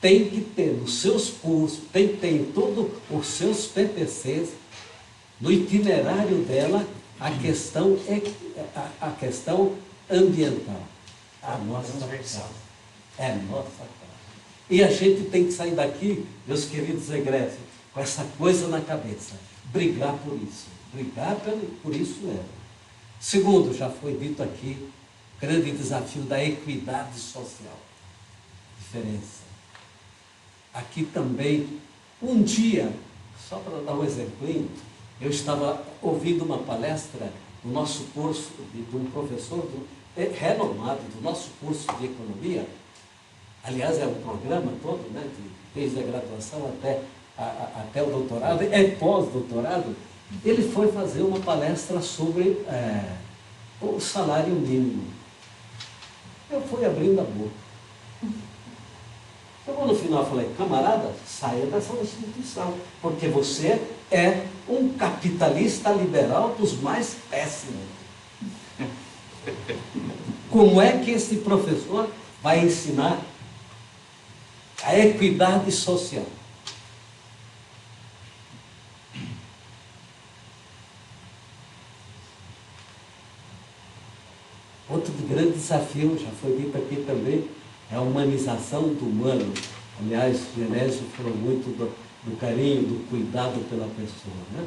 Speaker 5: tem que ter nos seus cursos, tem que ter em todos os seus PPCs, no itinerário dela, a questão ambiental. A nossa casa. É a nossa casa. E a gente tem que sair daqui, meus queridos egressos, com essa coisa na cabeça. Brigar por isso. Brigar por isso mesmo. Segundo, já foi dito aqui, grande desafio da equidade social. Diferença. Aqui também, um dia, só para dar um exemplinho, eu estava ouvindo uma palestra no nosso curso de um professor renomado do nosso curso de economia. Aliás, é um programa todo, né, desde a graduação até o doutorado, é pós-doutorado. Ele foi fazer uma palestra sobre o salário mínimo. Eu fui abrindo a boca. Então, no final, eu falei, camarada, saia dessa instituição, porque você é um capitalista liberal dos mais péssimos. Como é que esse professor vai ensinar a equidade social? Outro grande desafio, já foi dito aqui também, é a humanização do humano. Aliás, Genésio falou muito do carinho, do cuidado pela pessoa, né?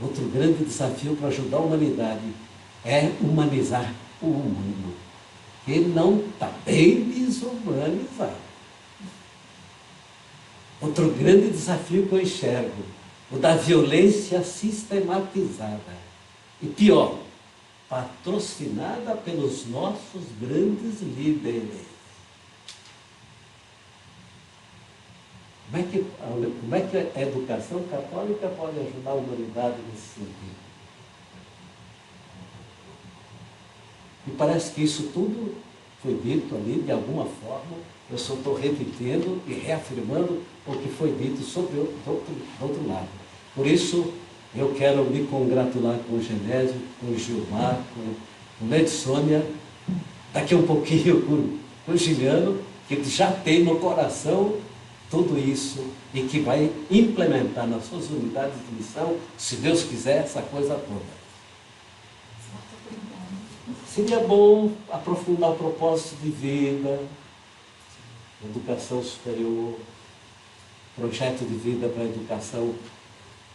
Speaker 5: Outro grande desafio para ajudar a humanidade é humanizar o humano, que não está bem desumanizado. Outro grande desafio que eu enxergo, o da violência sistematizada. E pior, patrocinada pelos nossos grandes líderes. Como é que a educação católica pode ajudar a humanidade nesse sentido? E parece que isso tudo foi dito ali de alguma forma. Eu só estou repetindo e reafirmando o que foi dito sobre do outro lado. Por isso, eu quero me congratular com o Genésio, com o Gilmar, com o Lede Sônia, daqui um pouquinho com o Giliano, que já tem no coração tudo isso e que vai implementar nas suas unidades de missão, se Deus quiser, essa coisa toda. Seria bom aprofundar o propósito de vida, educação superior, projeto de vida para a educação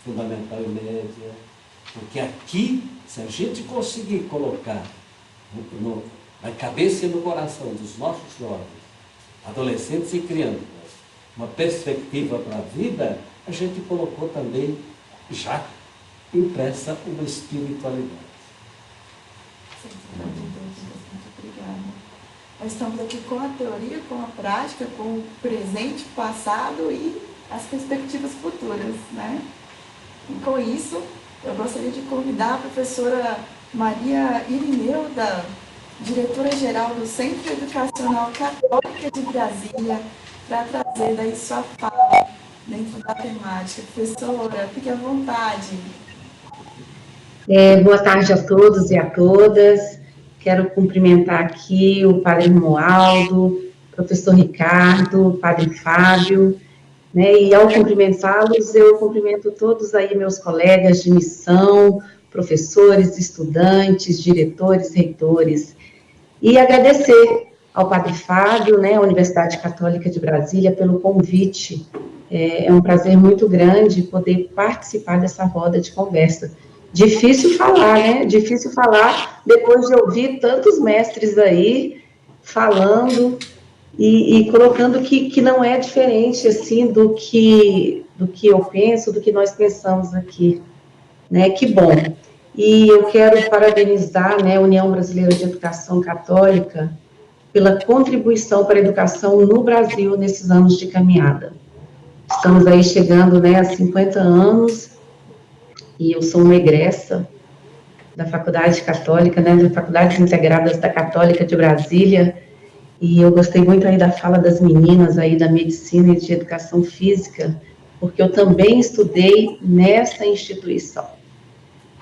Speaker 5: fundamental e média, porque aqui, se a gente conseguir colocar na cabeça e no coração dos nossos jovens, adolescentes e crianças, uma perspectiva para a vida, a gente colocou também, já impressa, uma espiritualidade.
Speaker 2: Muito obrigada. Nós estamos aqui com a teoria, com a prática, com o presente, o passado e as perspectivas futuras, né? E com isso, eu gostaria de convidar a professora Maria Irineuda, diretora-geral do Centro Educacional Católica de Brasília, para trazer daí sua fala dentro da temática. Professora, fique à vontade.
Speaker 9: Boa tarde a todos e a todas. Quero cumprimentar aqui o Padre Romualdo, professor Ricardo, o Padre Fábio, né? E ao cumprimentá-los, eu cumprimento todos aí meus colegas de missão, professores, estudantes, diretores, reitores, e agradecer ao Padre Fábio, né, a Universidade Católica de Brasília, pelo convite. É um prazer muito grande poder participar dessa roda de conversa. Difícil falar, né? Difícil falar depois de ouvir tantos mestres aí falando e colocando que não é diferente, assim, do que eu penso, do que nós pensamos aqui, né? Que bom. E eu quero parabenizar, né, a União Brasileira de Educação Católica pela contribuição para a educação no Brasil nesses anos de caminhada. Estamos aí chegando, né, a 50 anos, e eu sou uma egressa da Faculdade Católica, né, das Faculdades Integradas da Católica de Brasília, e eu gostei muito aí da fala das meninas aí da medicina e de educação física, porque eu também estudei nessa instituição.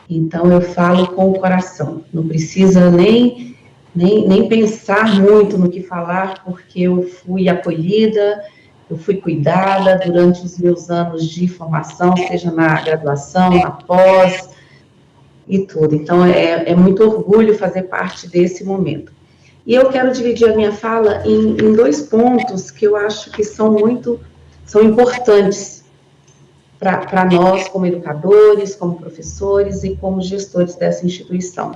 Speaker 9: Então, eu falo com o coração, não precisa nem pensar muito no que falar, porque eu fui acolhida, eu fui cuidada durante os meus anos de formação, seja na graduação, na pós, e tudo. Então, é muito orgulho fazer parte desse momento. E eu quero dividir a minha fala em 2 pontos que eu acho que são importantes para nós, como educadores, como professores e como gestores dessa instituição.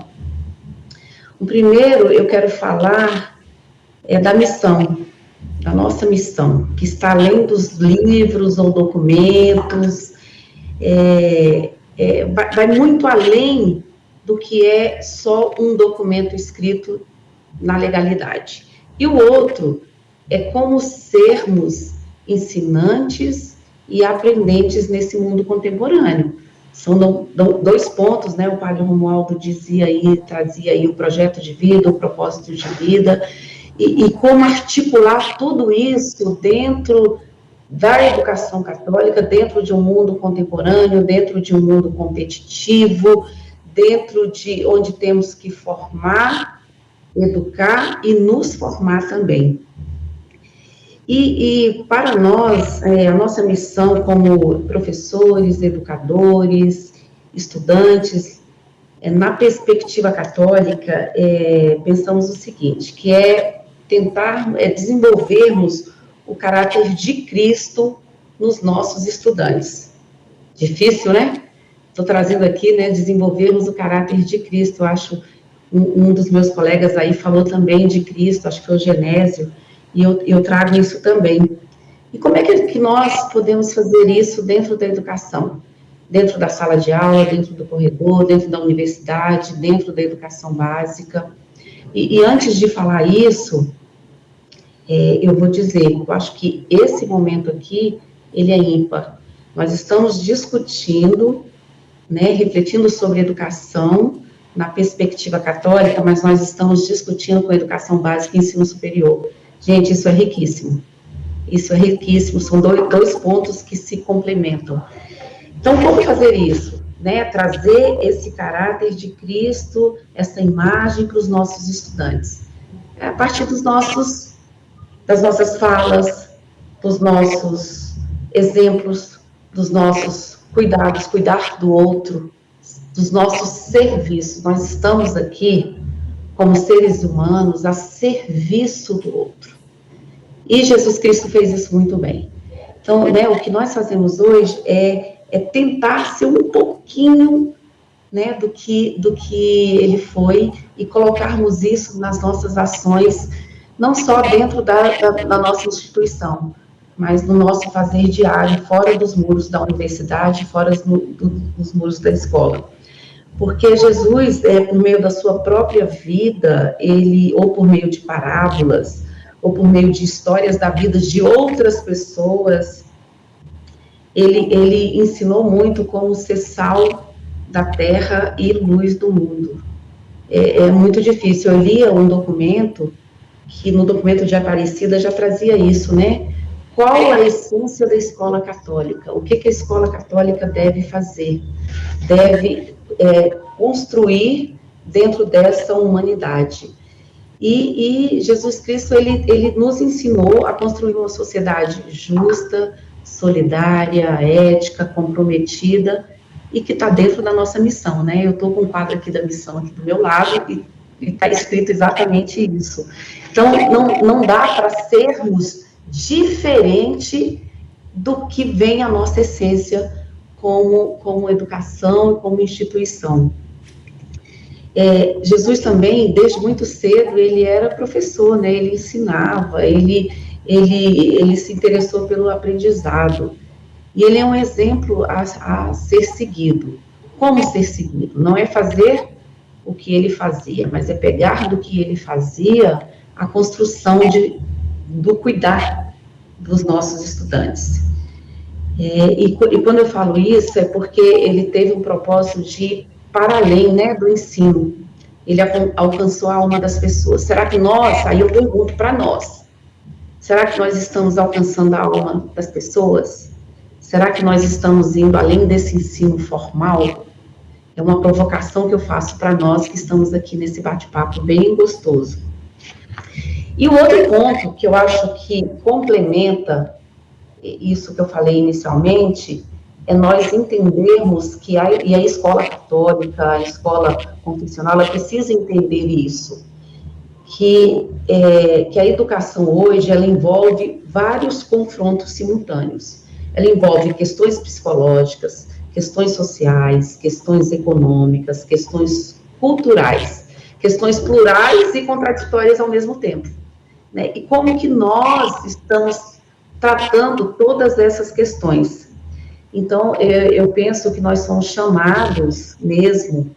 Speaker 9: O primeiro, eu quero falar da missão, da nossa missão, que está além dos livros ou documentos, vai muito além do que é só um documento escrito na legalidade. E o outro é como sermos ensinantes e aprendentes nesse mundo contemporâneo. São 2 pontos, né? O padre Romualdo trazia aí o projeto de vida, o propósito de vida, e como articular tudo isso dentro da educação católica, dentro de um mundo contemporâneo, dentro de um mundo competitivo, dentro de onde temos que formar, educar e nos formar também. E para nós, a nossa missão como professores, educadores, estudantes, na perspectiva católica, pensamos o seguinte, que é tentar desenvolvermos o caráter de Cristo nos nossos estudantes. Difícil, né? Estou trazendo aqui, né, desenvolvermos o caráter de Cristo. Eu acho, um dos meus colegas aí falou também de Cristo, acho que foi o Genésio, e eu trago isso também. E como é que nós podemos fazer isso dentro da educação? Dentro da sala de aula, dentro do corredor, dentro da universidade, dentro da educação básica. E antes de falar isso, eu vou dizer, eu acho que esse momento aqui, ele é ímpar. Nós estamos discutindo, né, refletindo sobre educação na perspectiva católica, mas nós estamos discutindo com a educação básica e ensino superior. Gente, isso é riquíssimo. Isso é riquíssimo, são 2 pontos que se complementam. Então, como fazer isso? Né? Trazer esse caráter de Cristo, essa imagem para os nossos estudantes. A partir das nossas falas, dos nossos exemplos, dos nossos cuidados, cuidar do outro, dos nossos serviços. Nós estamos aqui como seres humanos a serviço do outro. E Jesus Cristo fez isso muito bem. Então, né, o que nós fazemos hoje é tentar ser um pouquinho, né, do que ele foi e colocarmos isso nas nossas ações, não só dentro da nossa instituição, mas no nosso fazer diário, fora dos muros da universidade, fora dos muros da escola. Porque Jesus, por meio da sua própria vida, ou por meio de parábolas, ou por meio de histórias da vida de outras pessoas, ele ensinou muito como ser sal da terra e luz do mundo. É muito difícil. Eu lia um documento, que no documento de Aparecida já trazia isso, né? Qual a essência da escola católica? O que a escola católica deve fazer? Deve construir dentro dessa humanidade. E Jesus Cristo, ele nos ensinou a construir uma sociedade justa, solidária, ética, comprometida, e que está dentro da nossa missão, né? Eu estou com o quadro aqui da missão aqui do meu lado, e está escrito exatamente isso. Então, não dá para sermos diferente do que vem a nossa essência como educação, como instituição. Jesus também, desde muito cedo, ele era professor, né? Ele ensinava, ele se interessou pelo aprendizado. E ele é um exemplo a ser seguido. Como ser seguido? Não é fazer o que ele fazia, mas é pegar do que ele fazia a construção do cuidar dos nossos estudantes. E quando eu falo isso, é porque ele teve um propósito de ir para além, né, do ensino. Ele alcançou a alma das pessoas. Será que nós, aí eu pergunto para nós, será que nós estamos alcançando a alma das pessoas? Será que nós estamos indo além desse ensino formal? É uma provocação que eu faço para nós que estamos aqui nesse bate-papo bem gostoso. E o outro ponto que eu acho que complementa isso que eu falei inicialmente, é nós entendermos que a escola católica, a escola confessional, ela precisa entender isso, que a educação hoje, ela envolve vários confrontos simultâneos. Ela envolve questões psicológicas, questões sociais, questões econômicas, questões culturais, questões plurais e contraditórias ao mesmo tempo, né? E como que nós estamos tratando todas essas questões? Então, eu penso que nós somos chamados mesmo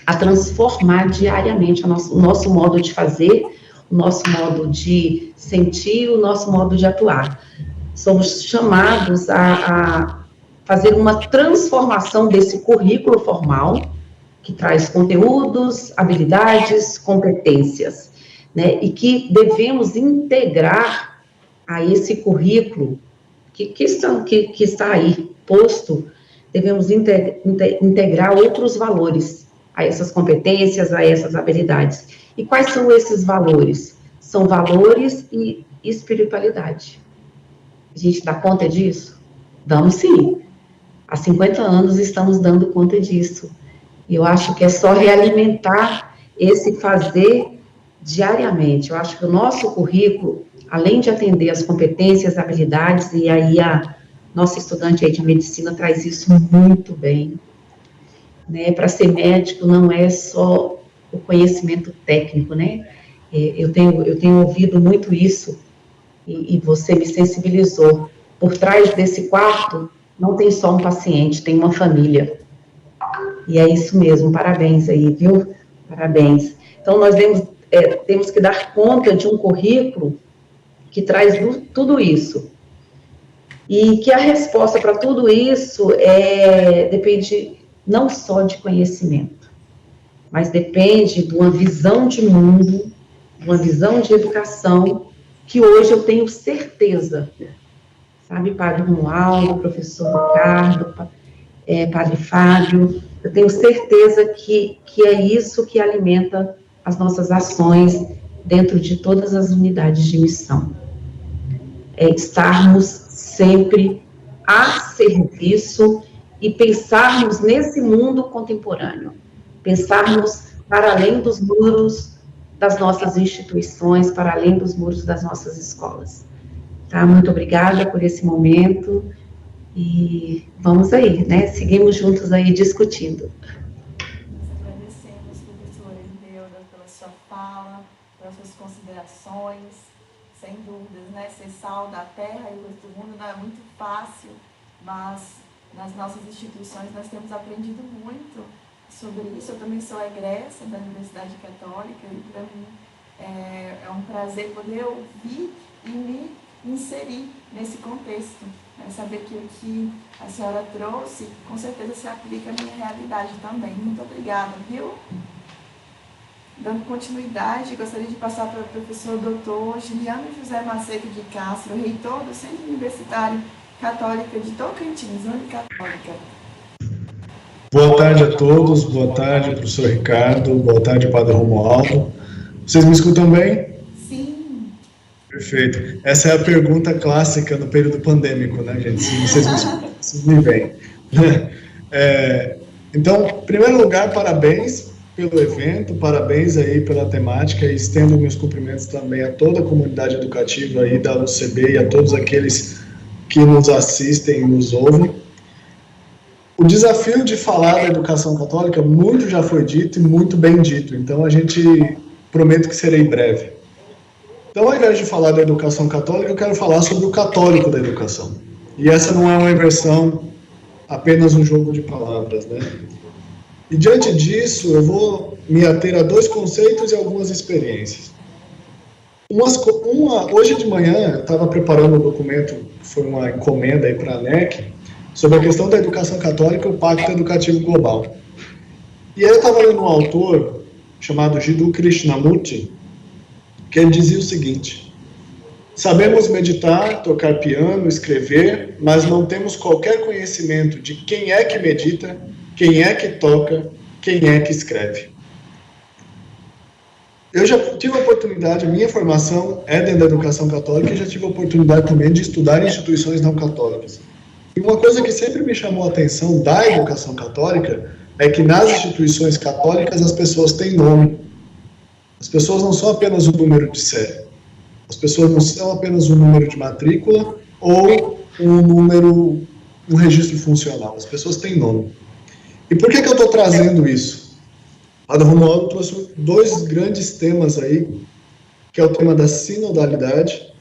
Speaker 9: a transformar diariamente o nosso modo de fazer, o nosso modo de sentir, o nosso modo de atuar. Somos chamados a fazer uma transformação desse currículo formal, que traz conteúdos, habilidades, competências, né? E que devemos integrar a esse currículo que está aí posto, devemos integrar outros valores a essas competências, a essas habilidades. E quais são esses valores? São valores e espiritualidade. A gente dá conta disso? Damos sim. Há 50 anos estamos dando conta disso. E eu acho que é só realimentar esse fazer diariamente. Eu acho que o nosso currículo, além de atender as competências, habilidades, e aí a nossa estudante aí de medicina traz isso muito bem, né? Para ser médico não é só o conhecimento técnico, né? Eu tenho ouvido muito isso, e você me sensibilizou. Por trás desse quarto, não tem só um paciente, tem uma família. E é isso mesmo, parabéns aí, viu? Parabéns. Então, nós temos que dar conta de um currículo que traz tudo isso. E que a resposta para tudo isso depende não só de conhecimento, mas depende de uma visão de mundo, de uma visão de educação, que hoje eu tenho certeza, sabe, Padre Romualdo, professor Ricardo, Padre Fábio, eu tenho certeza que é isso que alimenta as nossas ações dentro de todas as unidades de missão. Estarmos sempre a serviço e pensarmos nesse mundo contemporâneo, pensarmos para além dos muros das nossas instituições, para além dos muros das nossas escolas. Tá? Muito obrigada por esse momento e vamos aí, né? Seguimos juntos aí discutindo.
Speaker 2: Nós agradecemos, professora Eudeuda, pela sua fala, pelas suas considerações, sem dúvidas, né? Ser sal da terra e luz do mundo não é muito fácil, mas nas nossas instituições nós temos aprendido muito sobre isso. Eu também sou egressa da Universidade Católica e para mim é um prazer poder ouvir e me inserir nesse contexto, né? Saber que o que a senhora trouxe com certeza se aplica à minha realidade também. Muito obrigada, viu? Dando continuidade, gostaria de passar para o professor doutor Giliano José Macedo de Castro, reitor do Centro Universitário Católica de Tocantins, Unicatólica.
Speaker 1: Boa tarde a todos, boa tarde, professor Ricardo, boa tarde, Padre Romualdo. Vocês me escutam bem?
Speaker 2: Sim.
Speaker 1: Perfeito. Essa é a pergunta clássica no período pandêmico, né, gente? Se vocês me escutam, vocês me veem. Então, em primeiro lugar, parabéns pelo evento, parabéns aí pela temática e estendo meus cumprimentos também a toda a comunidade educativa aí da UCB e a todos aqueles que nos assistem e nos ouvem. O desafio de falar da educação católica, muito já foi dito e muito bem dito, então a gente prometo que serei breve. Então, ao invés de falar da educação católica, eu quero falar sobre o católico da educação. E essa não é uma inversão, apenas um jogo de palavras, né? E diante disso, eu vou me ater a 2 conceitos e algumas experiências. Hoje de manhã, eu estava preparando um documento, foi uma encomenda aí para a ANEC, sobre a questão da educação católica e o Pacto Educativo Global. E aí eu estava lendo um autor chamado Jiddu Krishnamurti, que ele dizia o seguinte: sabemos meditar, tocar piano, escrever, mas não temos qualquer conhecimento de quem é que medita, quem é que toca, quem é que escreve. Eu já tive a oportunidade, a minha formação é dentro da educação católica, e já tive a oportunidade também de estudar em instituições não católicas. E uma coisa que sempre me chamou a atenção da educação católica é que nas instituições católicas as pessoas têm nome. As pessoas não são apenas um número de série. As pessoas não são apenas um número de matrícula ou um registro funcional. As pessoas têm nome. E por que eu estou trazendo isso? O Padre Romualdo trouxe 2 grandes temas aí, que é o tema da sinodalidade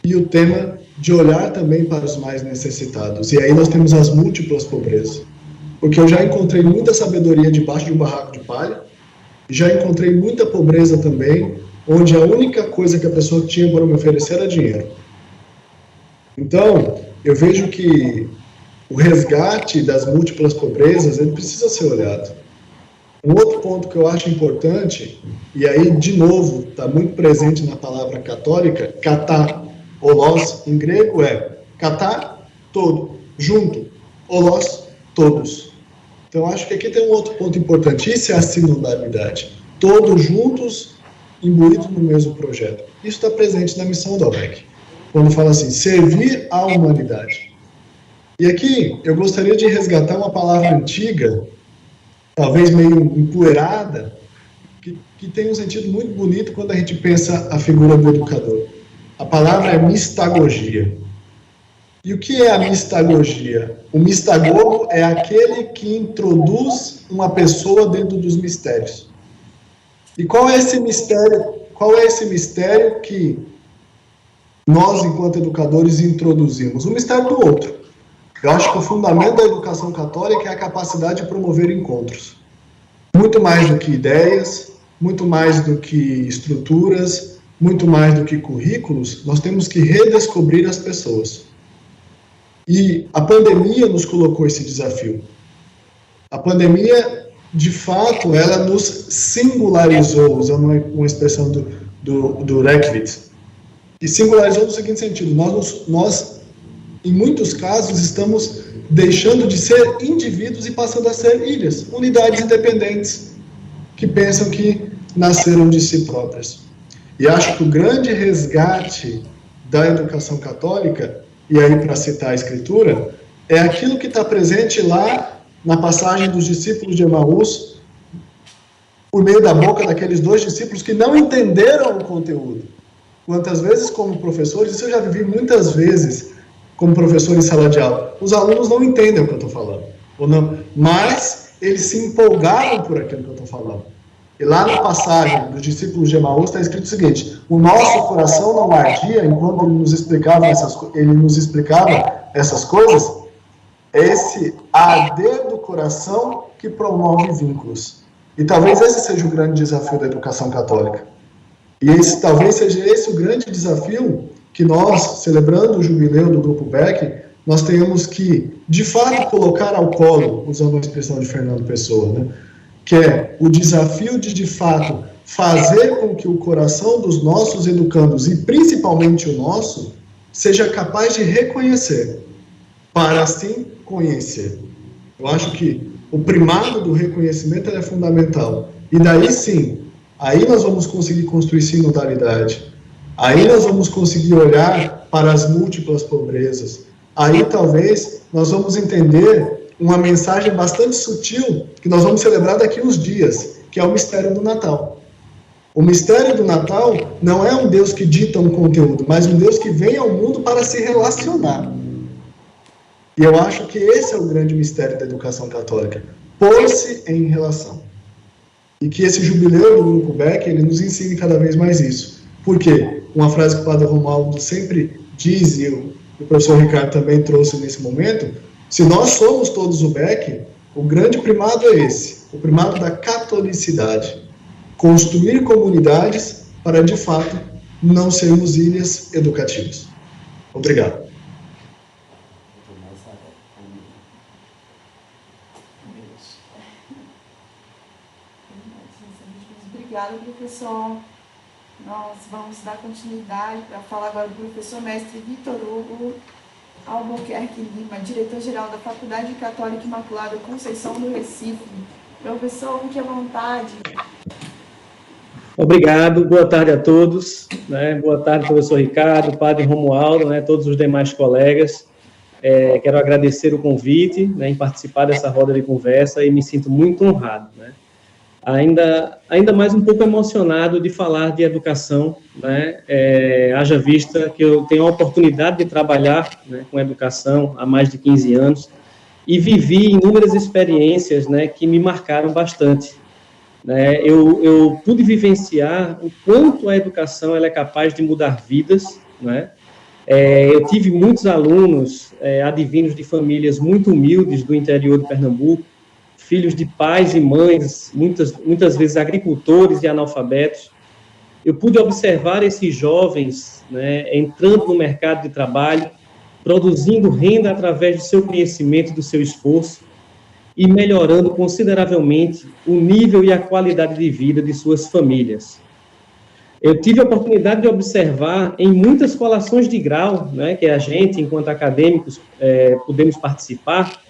Speaker 1: e o tema de olhar também para os mais necessitados. E aí nós temos as múltiplas pobrezas. Porque eu já encontrei muita sabedoria debaixo de um barraco de palha, já encontrei muita pobreza também, onde a única coisa que a pessoa tinha para me oferecer era dinheiro. Então, eu vejo que o resgate das múltiplas pobrezas, ele precisa ser olhado. Um outro ponto que eu acho importante, e aí, de novo, está muito presente na palavra católica, katá, olós, em grego é katá, todo, junto, olós, todos. Então, acho que aqui tem um outro ponto importante, isso é a sinodalidade. Todos juntos, imbuídos no mesmo projeto. Isso está presente na missão da UBEC, quando fala assim, servir à humanidade. E aqui, eu gostaria de resgatar uma palavra antiga, talvez meio empoeirada, que tem um sentido muito bonito quando a gente pensa a figura do educador. A palavra é mistagogia. E o que é a mistagogia? O mistagogo é aquele que introduz uma pessoa dentro dos mistérios. E qual é esse mistério? Qual é esse mistério que nós, enquanto educadores, introduzimos? O mistério do outro. Eu acho que o fundamento da educação católica é a capacidade de promover encontros. Muito mais do que ideias, muito mais do que estruturas, muito mais do que currículos, nós temos que redescobrir as pessoas. E a pandemia nos colocou esse desafio. A pandemia, de fato, ela nos singularizou, usando uma expressão do Reckwitz, e singularizou no seguinte sentido, nós, em muitos casos, estamos deixando de ser indivíduos e passando a ser ilhas, unidades independentes, que pensam que nasceram de si próprias. E acho que o grande resgate da educação católica, e aí para citar a Escritura, é aquilo que está presente lá na passagem dos discípulos de Emaús, por meio da boca daqueles 2 discípulos que não entenderam o conteúdo. Quantas vezes, como professores, isso eu já vivi muitas vezes, como professor em sala de aula, os alunos não entendem o que eu estou falando, ou não, mas eles se empolgaram por aquilo que eu estou falando. E lá na passagem dos discípulos de Emaús está escrito o seguinte, o nosso coração não ardia enquanto ele nos explicava essas coisas, é esse arder do coração que promove vínculos. E talvez esse seja o grande desafio da educação católica. E talvez seja esse o grande desafio que nós, celebrando o jubileu do Grupo Beck, nós tenhamos que, de fato, colocar ao colo, usando a expressão de Fernando Pessoa, né? Que é o desafio de fato, fazer com que o coração dos nossos educandos, e principalmente o nosso, seja capaz de reconhecer, para assim conhecer. Eu acho que o primado do reconhecimento é fundamental. E daí sim, aí nós vamos conseguir construir sinodalidade. Aí nós vamos conseguir olhar para as múltiplas pobrezas. Aí talvez nós vamos entender uma mensagem bastante sutil que nós vamos celebrar daqui uns dias, que é o mistério do Natal. O mistério do Natal não é um Deus que dita um conteúdo, mas um Deus que vem ao mundo para se relacionar. E eu acho que esse é o grande mistério da educação católica, pôr-se em relação. E que esse jubileu do Grupo Beck, ele nos ensine cada vez mais isso. Por quê? Uma frase que o Padre Romualdo sempre diz, e o professor Ricardo também trouxe nesse momento, se nós somos todos o Beck, o grande primado é esse, o primado da catolicidade. Construir comunidades para, de fato, não sermos ilhas educativas. Obrigado.
Speaker 2: Obrigada, professor. Nós vamos dar continuidade para falar agora do professor mestre Vitor Hugo Albuquerque Lima, diretor-geral da Faculdade Católica Imaculada Conceição do Recife. Professor, fique à vontade.
Speaker 11: Obrigado, boa tarde a todos, né? Boa tarde, professor Ricardo, padre Romualdo, né? Todos os demais colegas. Quero agradecer o convite, né, em participar dessa roda de conversa e me sinto muito honrado, né? Ainda mais um pouco emocionado de falar de educação, né? Haja vista que eu tenho a oportunidade de trabalhar, né, com educação há mais de 15 anos e vivi inúmeras experiências, né, que me marcaram bastante. Né? Eu pude vivenciar o quanto a educação ela é capaz de mudar vidas, né? Eu tive muitos alunos advindos de famílias muito humildes do interior de Pernambuco, filhos de pais e mães, muitas vezes agricultores e analfabetos. Eu pude observar esses jovens, né, entrando no mercado de trabalho, produzindo renda através do seu conhecimento, do seu esforço, e melhorando consideravelmente o nível e a qualidade de vida de suas famílias. Eu tive a oportunidade de observar em muitas colações de grau, né, que a gente, enquanto acadêmicos, podemos participar.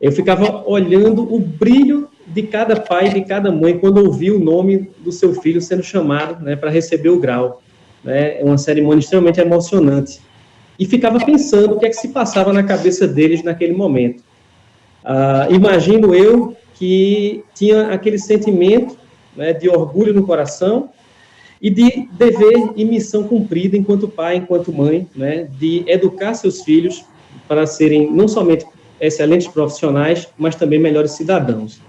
Speaker 11: Eu ficava olhando o brilho de cada pai e de cada mãe quando ouvia o nome do seu filho sendo chamado, né, para receber o grau. Né, é uma cerimônia extremamente emocionante. E ficava pensando o que é que se passava na cabeça deles naquele momento. Imagino eu que tinha aquele sentimento, né, de orgulho no coração e de dever e missão cumprida enquanto pai, enquanto mãe, né, de educar seus filhos para serem não somente excelentes profissionais, mas também melhores cidadãos.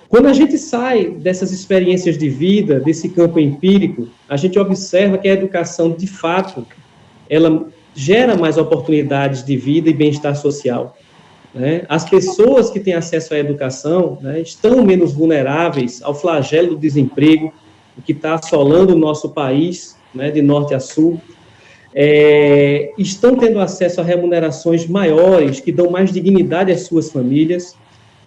Speaker 11: Quando a gente sai dessas experiências de vida, desse campo empírico, a gente observa que a educação, de fato, ela gera mais oportunidades de vida e bem-estar social. Né? As pessoas que têm acesso à educação, né, estão menos vulneráveis ao flagelo do desemprego, que está assolando o nosso país, né, de norte a sul, estão tendo acesso a remunerações maiores, que dão mais dignidade às suas famílias.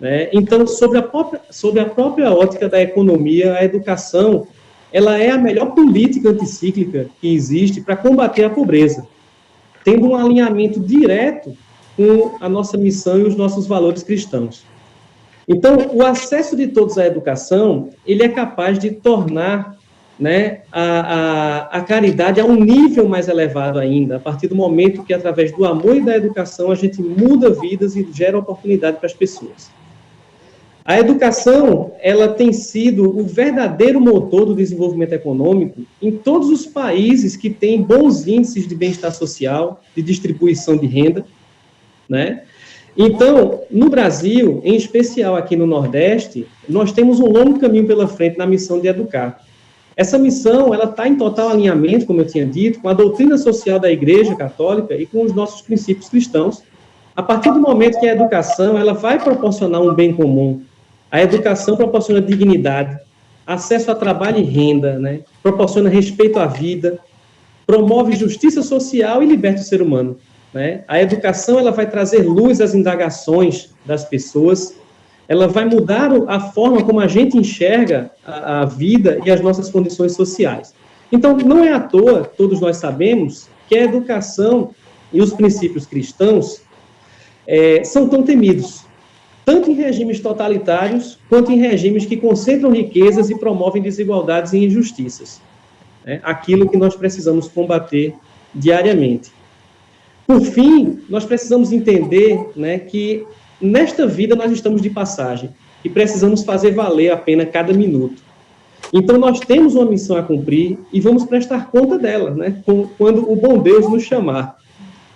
Speaker 11: Né? Então, sobre a própria ótica da economia, a educação ela é a melhor política anticíclica que existe para combater a pobreza, tendo um alinhamento direto com a nossa missão e os nossos valores cristãos. Então, o acesso de todos à educação, ele é capaz de tornar, né, a caridade a um nível mais elevado ainda, a partir do momento que, através do amor e da educação, a gente muda vidas e gera oportunidade para as pessoas. A educação, ela tem sido o verdadeiro motor do desenvolvimento econômico em todos os países que têm bons índices de bem-estar social, de distribuição de renda, né? Então, no Brasil, em especial aqui no Nordeste, nós temos um longo caminho pela frente na missão de educar. Essa missão, ela está em total alinhamento, como eu tinha dito, com a doutrina social da Igreja Católica e com os nossos princípios cristãos, a partir do momento que a educação, ela vai proporcionar um bem comum. A educação proporciona dignidade, acesso a trabalho e renda, né? Proporciona respeito à vida, promove justiça social e liberta o ser humano. Né? A educação ela vai trazer luz às indagações das pessoas, ela vai mudar a forma como a gente enxerga a vida e as nossas condições sociais. Então, não é à toa, todos nós sabemos, que a educação e os princípios cristãos são tão temidos, tanto em regimes totalitários, quanto em regimes que concentram riquezas e promovem desigualdades e injustiças. Né? Aquilo que nós precisamos combater diariamente. Por fim, nós precisamos entender, né, que nesta vida nós estamos de passagem e precisamos fazer valer a pena cada minuto. Então, nós temos uma missão a cumprir e vamos prestar conta dela, né, quando o bom Deus nos chamar.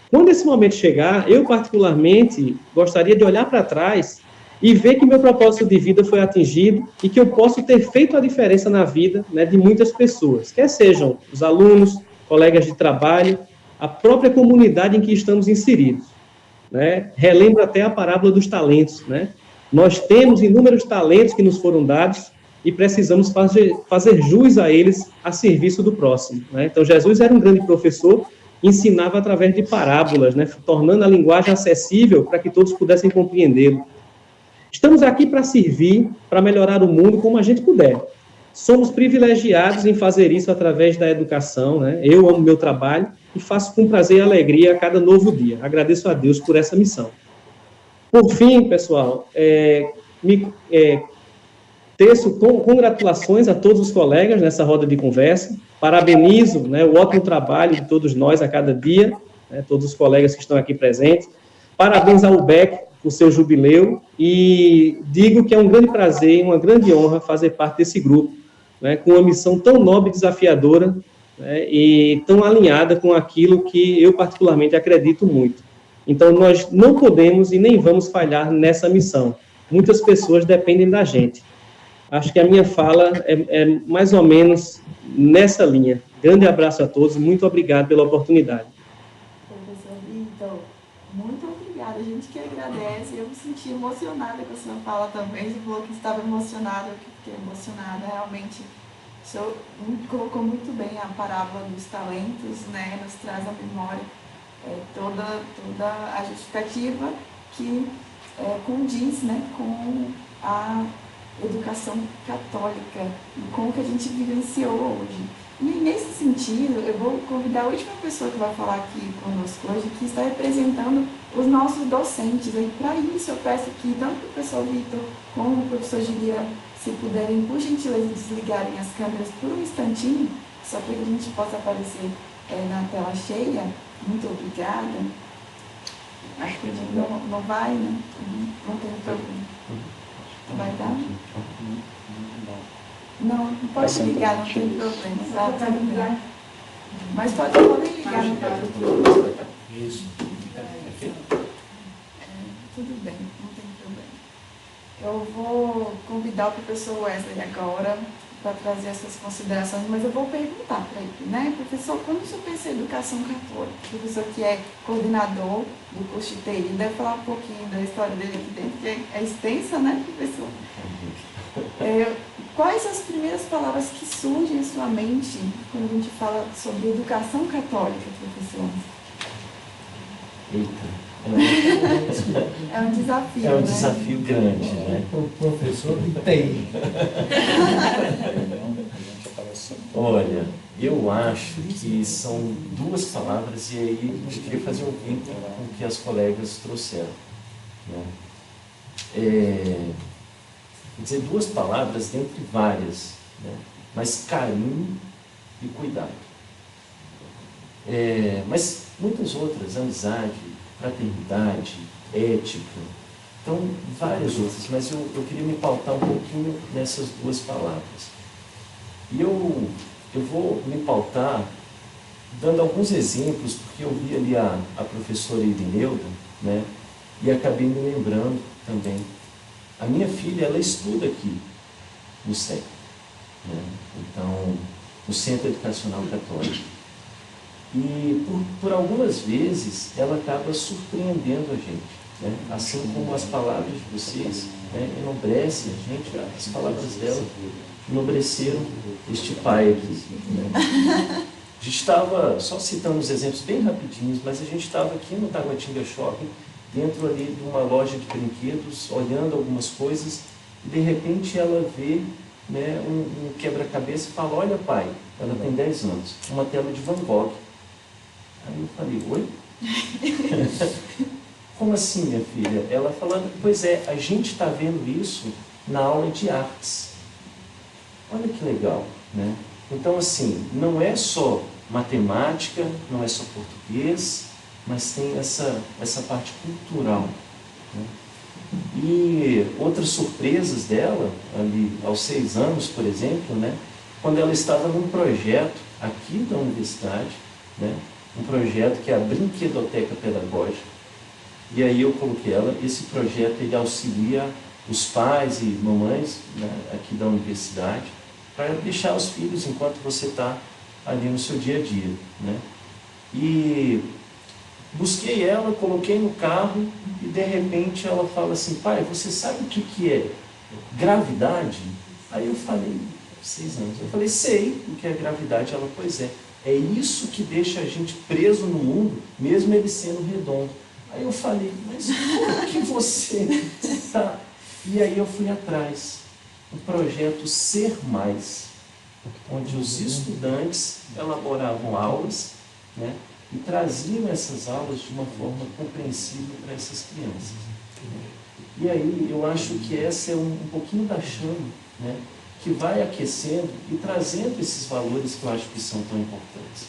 Speaker 11: Quando esse momento chegar, eu particularmente gostaria de olhar para trás e ver que meu propósito de vida foi atingido e que eu posso ter feito a diferença na vida, né, de muitas pessoas, quer sejam os alunos, colegas de trabalho, a própria comunidade em que estamos inseridos. Né? Relembro até a parábola dos talentos. Né? Nós temos inúmeros talentos que nos foram dados e precisamos fazer jus a eles a serviço do próximo. Né? Então, Jesus era um grande professor, ensinava através de parábolas, né? Tornando a linguagem acessível para que todos pudessem compreendê-lo. Estamos aqui para servir, para melhorar o mundo como a gente puder. Somos privilegiados em fazer isso através da educação, né? Eu amo meu trabalho e faço com prazer e alegria a cada novo dia. Agradeço a Deus por essa missão. Por fim, pessoal, teço congratulações a todos os colegas nessa roda de conversa. Parabenizo, né, o ótimo trabalho de todos nós a cada dia, né, todos os colegas que estão aqui presentes. Parabéns ao BEC por seu jubileu e digo que é um grande prazer e uma grande honra fazer parte desse grupo, né, com uma missão tão nobre e desafiadora, né, e tão alinhada com aquilo que eu particularmente acredito muito. Então, nós não podemos e nem vamos falhar nessa missão. Muitas pessoas dependem da gente. Acho que a minha fala é mais ou menos nessa linha. Grande abraço a todos, muito obrigado pela oportunidade.
Speaker 2: Professor Vitor, muito obrigada. A gente que agradece. Eu me senti emocionada com a sua fala também. Você falou que estava emocionada, eu fiquei emocionada. Realmente, o senhor colocou muito bem a parábola dos talentos, né? Nos traz à memória toda a justificativa que condiz, né, com a educação católica e com o que a gente vivenciou hoje. E nesse sentido, eu vou convidar a última pessoa que vai falar aqui conosco hoje, que está representando os nossos docentes. E para isso, eu peço que tanto o professor Vitor como o professor Gilia, se puderem, por gentileza, desligarem as câmeras por um instantinho, só para que a gente possa aparecer na tela cheia. Muito obrigada. Acho que não vai, né? Não tem problema. Vai dar? Não pode ligar, não tem problema. Tá tudo bem. Mas podem ligar no caso.
Speaker 3: Isso.
Speaker 2: Tudo bem, não tem problema. Eu vou convidar o professor Wesley agora para trazer essas considerações, mas eu vou perguntar para ele, né? Professor, quando o senhor pensa em educação católica, o professor que é coordenador do curso de TI, deve falar um pouquinho da história dele aqui dentro, que é extensa, né, professor? Quais as primeiras palavras que surgem em sua mente quando a gente fala sobre educação católica, professor?
Speaker 12: Eita.
Speaker 2: É um desafio,
Speaker 12: É um
Speaker 2: né?
Speaker 12: desafio grande, né?
Speaker 5: O professor tem.
Speaker 12: Olha, eu acho que são duas palavras e aí eu queria fazer um vínculo com o que as colegas trouxeram. Né? Quer dizer, duas palavras dentre várias, né? Mas carinho e cuidado. Mas muitas outras, amizade, fraternidade, ética, então várias outras, mas eu queria me pautar um pouquinho nessas duas palavras. E eu vou me pautar dando alguns exemplos, porque eu vi ali a professora Irineuda, né, e acabei me lembrando também. A minha filha, ela estuda aqui no CEC, né, então, no Centro Educacional Católico. E por algumas vezes ela acaba surpreendendo a gente, né? Assim como as palavras de vocês, né, enobrecem a gente, as palavras dela enobreceram este pai aqui. Né? A gente estava, só citando os exemplos bem rapidinhos, mas a gente estava aqui no Taguatinga Shopping, dentro ali de uma loja de brinquedos, olhando algumas coisas, e de repente ela vê, né, um quebra-cabeça e fala: olha pai, ela tem 10 anos, uma tela de Van Gogh. Aí eu falei: oi? Como assim, minha filha? Ela falando: pois é, a gente está vendo isso na aula de artes. Olha que legal, né? Então, assim, não é só matemática, não é só português, mas tem essa parte cultural. Né? E outras surpresas dela, ali aos 6 anos, por exemplo, né? Quando ela estava num projeto aqui da universidade, né? um projeto que é a Brinquedoteca Pedagógica. E aí eu coloquei ela. Esse projeto ele auxilia os pais e mamães, né, aqui da universidade, para deixar os filhos enquanto você está ali no seu dia a dia, né? E busquei ela, coloquei no carro e de repente ela fala assim: pai, você sabe o que é gravidade? Aí eu falei, 6 anos, eu falei, sei o que é gravidade. Ela, pois é isso que deixa a gente preso no mundo, mesmo ele sendo redondo. Aí eu falei, mas por que você está... E aí eu fui atrás, o projeto Ser Mais, onde os estudantes elaboravam aulas, né, e traziam essas aulas de uma forma compreensível para essas crianças. E aí eu acho que essa é um pouquinho da chama, né, que vai aquecendo e trazendo esses valores que eu acho que são tão importantes.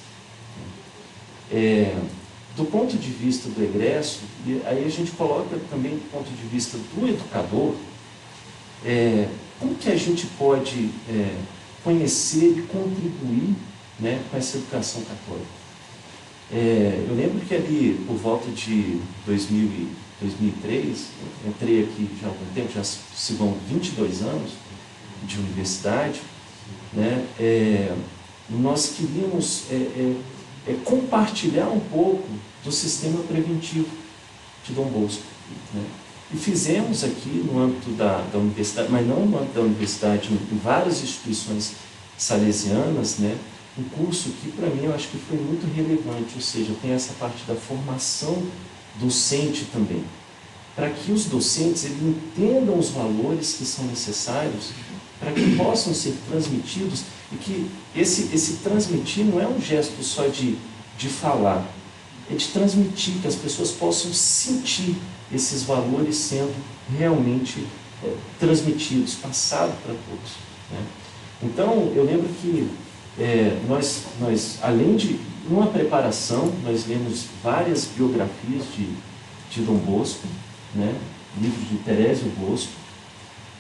Speaker 12: Do ponto de vista do egresso, e aí a gente coloca também do ponto de vista do educador, como que a gente pode conhecer e contribuir, né, com essa educação católica. Eu lembro que ali, por volta de 2003, entrei aqui já há algum tempo, já se vão 22 anos de universidade, né, nós queríamos compartilhar um pouco do sistema preventivo de Dom Bosco, né? E fizemos aqui no âmbito da universidade, mas não no âmbito da universidade, em várias instituições salesianas, né, um curso que para mim eu acho que foi muito relevante, ou seja, tem essa parte da formação docente também, para que os docentes eles entendam os valores que são necessários para que possam ser transmitidos, e que esse transmitir não é um gesto só de falar, é de transmitir, que as pessoas possam sentir esses valores sendo realmente transmitidos, passados para todos, né? Então, eu lembro que nós, além de uma preparação, nós lemos várias biografias de Dom Bosco, né? Livro de Terésio Bosco,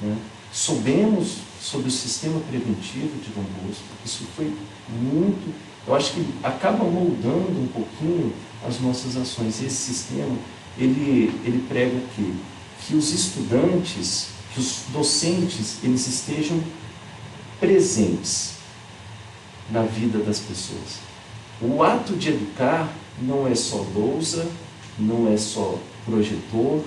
Speaker 12: né? Soubemos sobre o sistema preventivo de Dom Bosco. Isso foi muito, eu acho que acaba moldando um pouquinho as nossas ações. Esse sistema, ele prega que os estudantes, que os docentes, eles estejam presentes na vida das pessoas. O ato de educar não é só lousa, não é só projetor,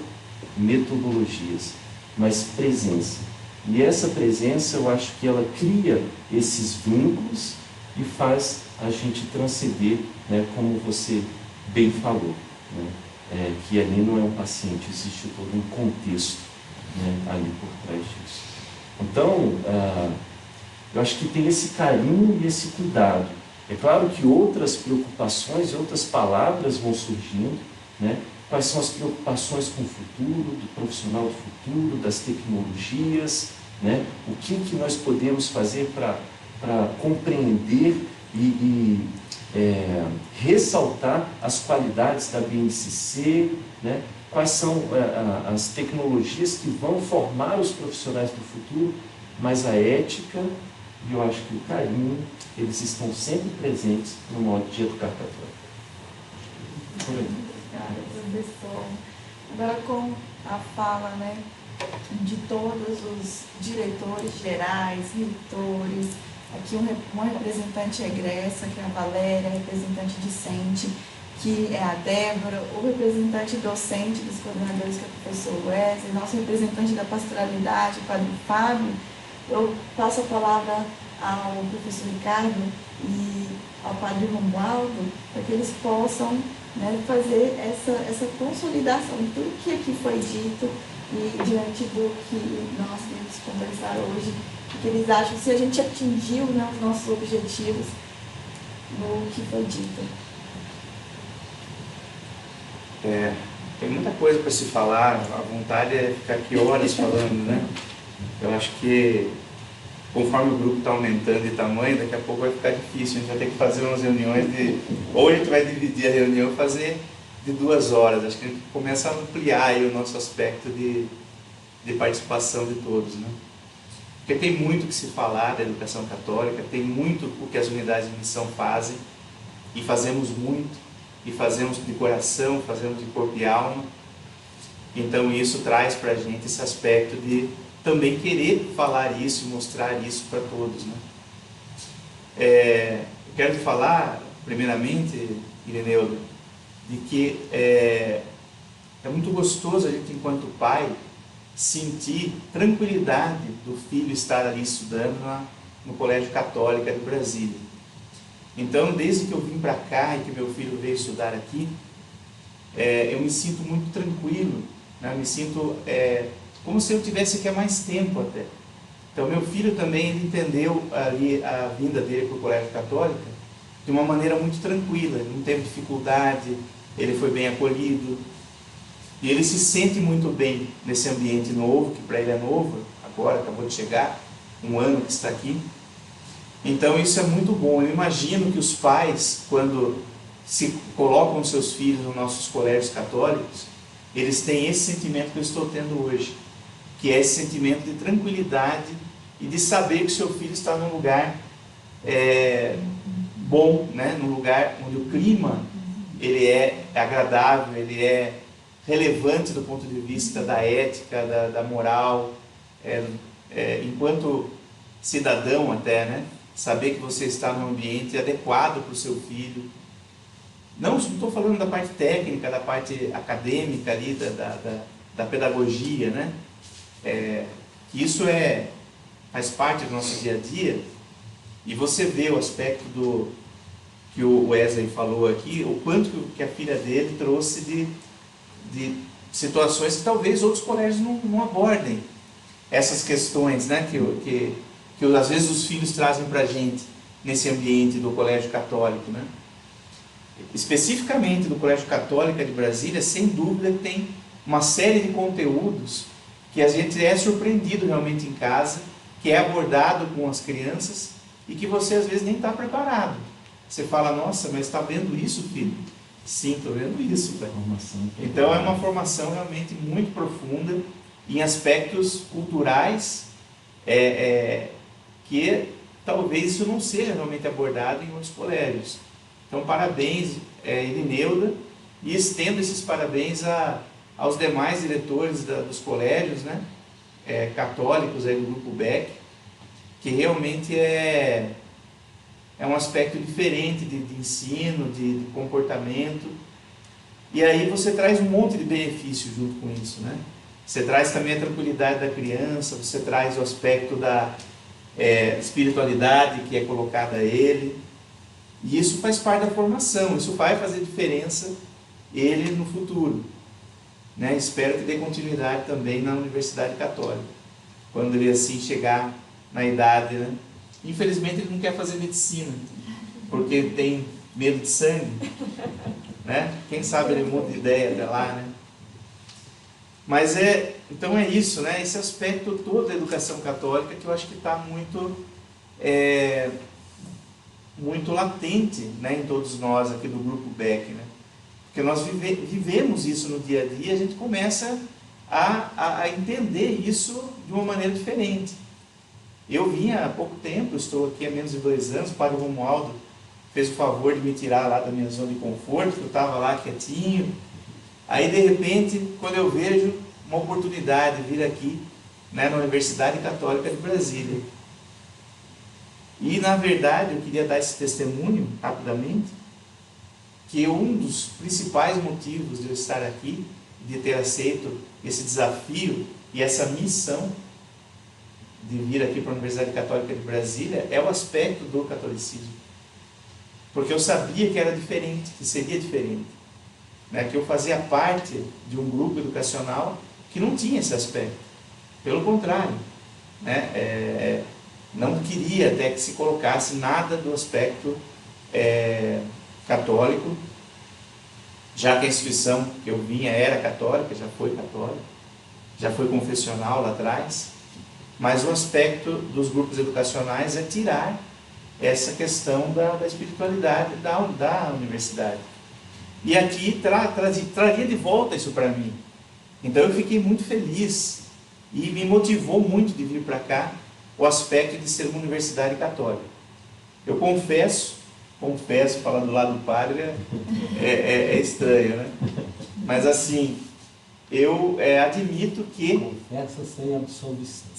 Speaker 12: metodologias, mas presença. E essa presença, eu acho que ela cria esses vínculos e faz a gente transcender, né, como você bem falou, né, que ali não é um paciente, existe todo um contexto, né, ali por trás disso. Então, eu acho que tem esse carinho e esse cuidado. É claro que outras preocupações, outras palavras vão surgindo, né? Quais são as preocupações com o futuro, do profissional do futuro, das tecnologias, né? O que nós podemos fazer para compreender e ressaltar as qualidades da BNCC, né? Quais são as tecnologias que vão formar os profissionais do futuro, mas a ética e eu acho que o carinho, eles estão sempre presentes no modo de educar católico.
Speaker 2: Obrigada, professor. Agora, com a fala, né, de todos os diretores gerais, reitores, aqui uma representante egressa, que é a Valéria, representante discente, que é a Débora, o representante docente dos coordenadores, que é o professor Wesley, nosso representante da pastoralidade, o padre Fábio. Eu passo a palavra ao professor Ricardo e ao padre Romualdo, para que eles possam, né, fazer essa consolidação de tudo que aqui foi dito e diante do que nós temos conversar hoje, que eles acham se a gente atingiu, né, os nossos objetivos no que foi dito.
Speaker 4: Tem muita coisa para se falar, a vontade é ficar aqui horas falando, né? Eu acho que conforme o grupo está aumentando de tamanho, daqui a pouco vai ficar difícil, a gente vai ter que fazer umas reuniões ou a gente vai dividir a reunião e fazer de 2 horas, acho que a gente começa a ampliar aí o nosso aspecto de participação de todos, né? Porque tem muito que se falar da educação católica, tem muito o que as unidades de missão fazem, e fazemos muito, e fazemos de coração, fazemos de corpo e alma. Então isso traz para a gente esse aspecto de também querer falar isso e mostrar isso para todos, né? Eu quero te falar, primeiramente, Ireneudo, de que é muito gostoso a gente, enquanto pai, sentir tranquilidade do filho estar ali estudando no Colégio Católico de Brasília. Então, desde que eu vim para cá e que meu filho veio estudar aqui, eu me sinto muito tranquilo, né? Eu me sinto como se eu tivesse aqui há mais tempo até. Então, meu filho também ele entendeu ali a vinda dele para o Colégio Católico de uma maneira muito tranquila, ele não teve dificuldade, ele foi bem acolhido, e ele se sente muito bem nesse ambiente novo, que para ele é novo, agora acabou de chegar, um ano que está aqui. Então isso é muito bom. Eu imagino que os pais, quando se colocam seus filhos nos nossos colégios católicos, eles têm esse sentimento que eu estou tendo hoje, que é esse sentimento de tranquilidade e de saber que o seu filho está num lugar bom, né? Num lugar onde o clima ele é agradável, ele é relevante do ponto de vista da ética, da moral, enquanto cidadão até, né? Saber que você está num ambiente adequado para o seu filho. Não estou falando da parte técnica, da parte acadêmica ali, da pedagogia, né? Isso faz parte do nosso dia a dia, e você vê o aspecto que o Wesley falou aqui, o quanto que a filha dele trouxe de situações que talvez outros colégios não abordem, essas questões, né, que às vezes os filhos trazem para a gente nesse ambiente do Colégio Católico, né? Especificamente do Colégio Católico de Brasília, sem dúvida tem uma série de conteúdos que a gente é surpreendido realmente em casa, que é abordado com as crianças e que você às vezes nem está preparado. Você fala, nossa, mas está vendo isso, filho? Sim, estou vendo isso, pai. Então é uma formação realmente muito profunda em aspectos culturais, que talvez isso não seja realmente abordado em outros colégios. Então parabéns, Irineuda, e estendo esses parabéns aos demais diretores dos colégios, né, católicos do Grupo Beck, que realmente é um aspecto diferente de ensino, de comportamento, e aí você traz um monte de benefícios junto com isso, né? Você traz também a tranquilidade da criança, você traz o aspecto da espiritualidade que é colocada a ele, e isso faz parte da formação, isso vai fazer diferença ele no futuro, né? Espero que dê continuidade também na Universidade Católica, quando ele assim chegar na idade, né? Infelizmente ele não quer fazer medicina, porque ele tem medo de sangue, né? Quem sabe ele muda de ideia até lá, né? Mas então é isso, né? Esse aspecto todo da educação católica que eu acho que está muito latente, né, em todos nós aqui do Grupo Beck, né? Porque nós vivemos isso no dia a dia, a gente começa a entender isso de uma maneira diferente. Eu vim há pouco tempo, estou aqui há menos de 2 anos, o padre Romualdo fez o favor de me tirar lá da minha zona de conforto, eu estava lá quietinho. Aí, de repente, quando eu vejo uma oportunidade de vir aqui, né, na Universidade Católica de Brasília. E, na verdade, eu queria dar esse testemunho, rapidamente, que um dos principais motivos de eu estar aqui, de ter aceito esse desafio e essa missão de vir aqui para a Universidade Católica de Brasília, é o aspecto do catolicismo. Porque eu sabia que era diferente, que seria diferente. Né? Que eu fazia parte de um grupo educacional que não tinha esse aspecto. Pelo contrário, né? Não queria até que se colocasse nada do aspecto católico, já que a instituição que eu vinha era católica, já foi confessional lá atrás, mas o aspecto dos grupos educacionais é tirar essa questão da espiritualidade da universidade. E aqui traria de volta isso para mim. Então eu fiquei muito feliz e me motivou muito de vir para cá o aspecto de ser uma universidade católica. Eu confesso confesso, falar do lado do padre é estranho, né? Mas assim, eu admito que...
Speaker 5: Confessa sem absolvição.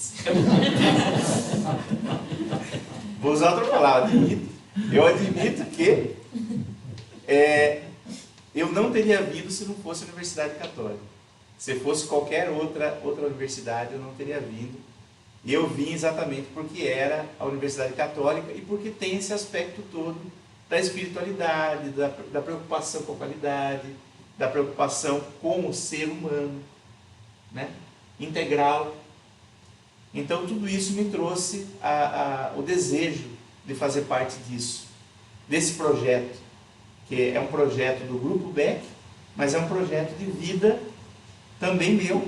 Speaker 4: Vou usar outra palavra, admito. Eu admito que eu não teria vindo se não fosse a Universidade Católica. Se fosse qualquer outra universidade, eu não teria vindo. E eu vim exatamente porque era a Universidade Católica e porque tem esse aspecto todo da espiritualidade, da preocupação com a qualidade, da preocupação com o ser humano, né? Integral. Então tudo isso me trouxe o desejo de fazer parte disso, desse projeto, que é um projeto do Grupo Beck, mas é um projeto de vida também meu,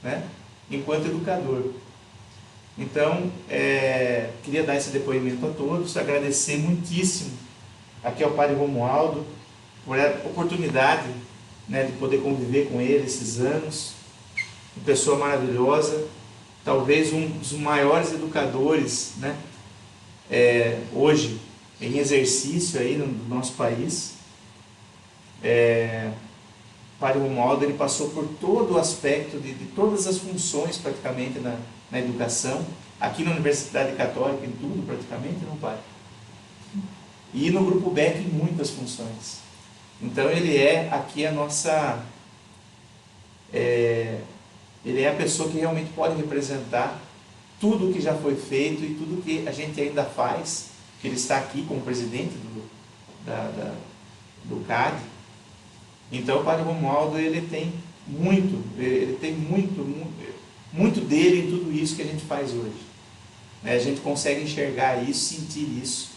Speaker 4: né? Enquanto educador. Então, queria dar esse depoimento a todos, agradecer muitíssimo aqui ao Padre Romualdo por a oportunidade, né, de poder conviver com ele esses anos, uma pessoa maravilhosa, talvez um dos maiores educadores, né, hoje em exercício aí no nosso país. O Padre Romualdo, ele passou por todo o aspecto de todas as funções praticamente na educação, aqui na Universidade Católica, em tudo praticamente, não, Padre? E no Grupo Beck em muitas funções. Então ele é aqui a nossa... ele é a pessoa que realmente pode representar tudo o que já foi feito e tudo o que a gente ainda faz, que ele está aqui como presidente do CAD. Então o Padre Romualdo, ele tem muito dele em tudo isso que a gente faz hoje. A gente consegue enxergar isso, sentir isso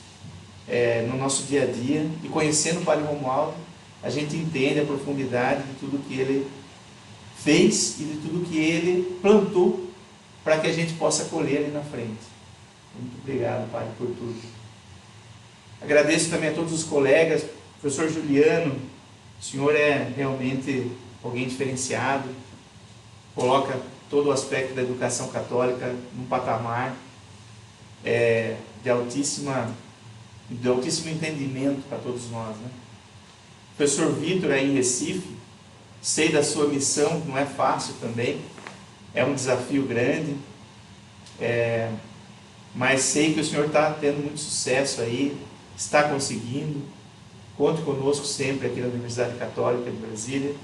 Speaker 4: no nosso dia a dia, e conhecendo o Padre Romualdo, a gente entende a profundidade de tudo que ele fez e de tudo que ele plantou para que a gente possa colher ali na frente. Muito obrigado, Padre, por tudo. Agradeço também a todos os colegas. Professor Juliano, o senhor é realmente alguém diferenciado, coloca todo o aspecto da educação católica num patamar de altíssimo entendimento para todos nós, né? O professor Vitor aí em Recife, sei da sua missão, não é fácil também, é um desafio grande, mas sei que o senhor está tendo muito sucesso aí, está conseguindo. Conte conosco sempre aqui na Universidade Católica de Brasília,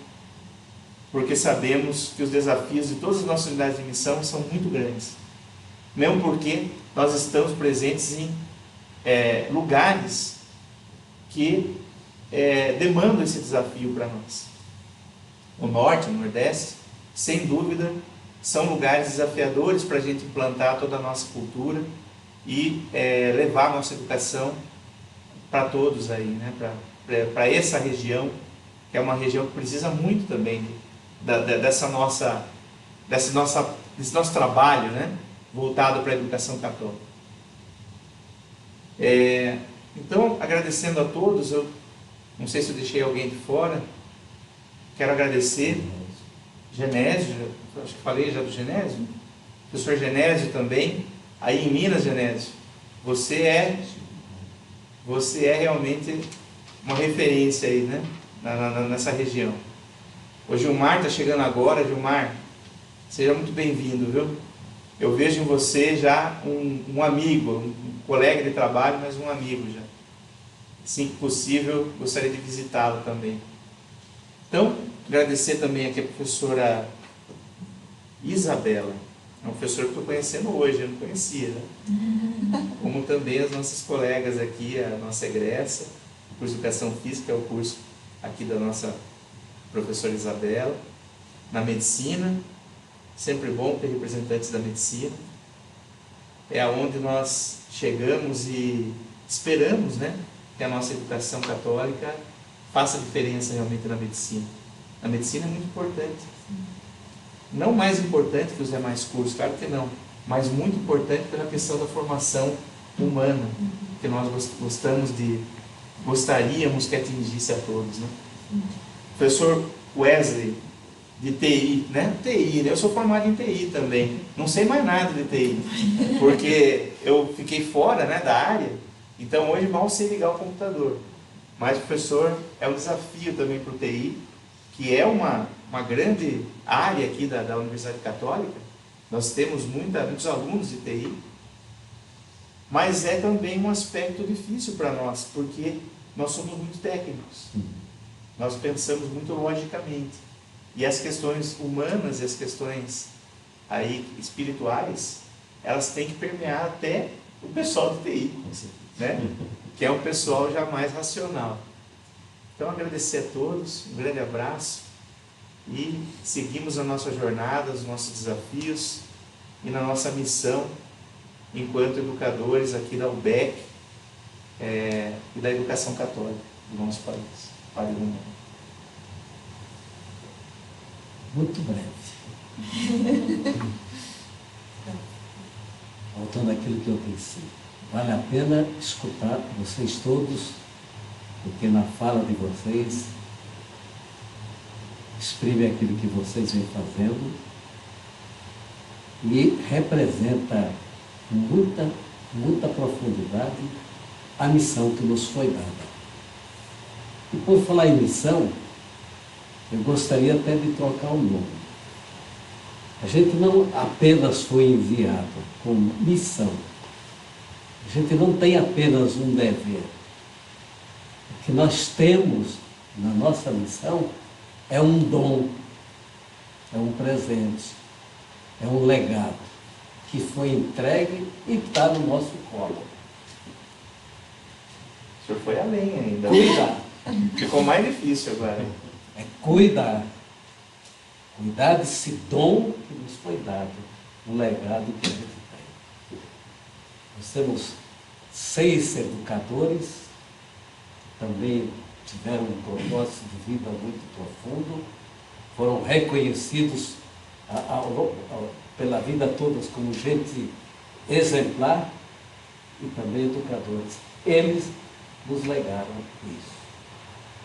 Speaker 4: porque sabemos que os desafios de todas as nossas unidades de missão são muito grandes, mesmo porque nós estamos presentes em lugares que demandam esse desafio para nós. O Norte, o Nordeste, sem dúvida, são lugares desafiadores para a gente implantar toda a nossa cultura e levar a nossa educação para todos aí, né? Para essa região, que é uma região que precisa muito também desse nosso trabalho, né? Voltado para a educação católica. Então, agradecendo a todos, eu não sei se eu deixei alguém de fora, quero agradecer Genésio, acho que falei já do Genésio, professor Genésio também, aí em Minas, Genésio, você é realmente uma referência aí, né? Nessa região. O Gilmar está chegando agora. Gilmar, seja muito bem-vindo, viu? Eu vejo em você já um amigo, um colega de trabalho, mas um amigo já. Assim que possível, gostaria de visitá-lo também. Então, agradecer também aqui a professora Isabela, é uma professora que estou conhecendo hoje, eu não conhecia, né? Como também as nossas colegas aqui, a nossa egressa, o curso de Educação Física, é o curso aqui da nossa professora Isabela. Na medicina, sempre bom ter representantes da medicina, é aonde nós chegamos e esperamos, né, que a nossa educação católica faça diferença realmente na medicina. A medicina é muito importante, não mais importante que os demais cursos, claro que não, mas muito importante pela questão da formação humana, que nós gostaríamos que atingisse a todos, né? Professor Wesley, de TI, né? TI, né? Eu sou formado em TI também, não sei mais nada de TI, porque eu fiquei fora, né, da área, Então hoje mal sei ligar o computador. Mas, professor, é um desafio também para o TI, que é uma grande área aqui da Universidade Católica. Nós temos muitos alunos de TI, mas é também um aspecto difícil para nós, porque nós somos muito técnicos. Nós pensamos muito logicamente. E as questões humanas e as questões aí espirituais, elas têm que permear até o pessoal do TI, né? Que é um pessoal já mais racional. Então, agradecer a todos, um grande abraço, e seguimos a nossa jornada, os nossos desafios e na nossa missão enquanto educadores aqui da UBEC e da educação católica do nosso país. Padre Romualdo.
Speaker 5: Muito breve. Voltando àquilo que eu pensei. Vale a pena escutar vocês todos, porque na fala de vocês exprime aquilo que vocês vêm fazendo e representa muita profundidade a missão que nos foi dada. E por falar em missão, eu gostaria até de trocar o nome. A gente não apenas foi enviado como missão. A gente não tem apenas um dever. O que nós temos na nossa missão é um dom, é um presente, é um legado que foi entregue e está no nosso colo.
Speaker 4: O senhor foi além ainda.
Speaker 5: Cuidar.
Speaker 4: Ficou mais difícil agora.
Speaker 5: É cuidar. Cuidar desse dom que nos foi dado, um legado que a gente tem. Nós temos 6 educadores, que também tiveram um propósito de vida muito profundo, foram reconhecidos pela vida toda como gente exemplar e também educadores. Eles nos legaram isso.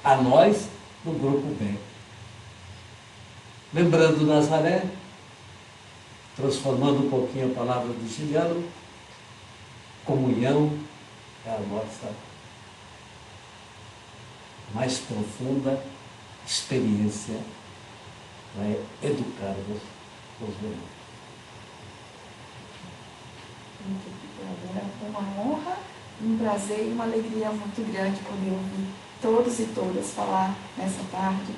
Speaker 5: A nós, do Grupo BEC. Lembrando Nazaré, transformando um pouquinho a palavra de Juliano, comunhão é a nossa mais profunda experiência para educarmos os irmãos.
Speaker 2: É uma honra, um prazer e uma alegria muito grande poder ouvir todos e todas falar nessa tarde.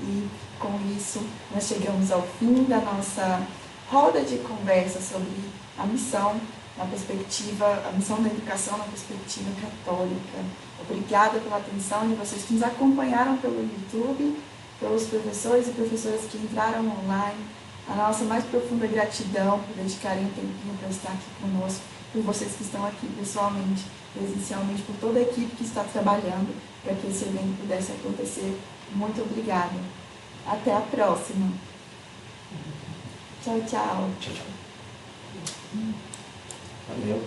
Speaker 2: E com isso nós chegamos ao fim da nossa roda de conversa sobre a missão na perspectiva, a missão da educação na perspectiva católica. Obrigada pela atenção de vocês que nos acompanharam pelo YouTube, pelos professores e professoras que entraram online. A nossa mais profunda gratidão por dedicarem um tempinho para estar aqui conosco, por vocês que estão aqui pessoalmente, presencialmente, por toda a equipe que está trabalhando para que esse evento pudesse acontecer. Muito obrigada. Até a próxima. Tchau, tchau.
Speaker 12: Valeu.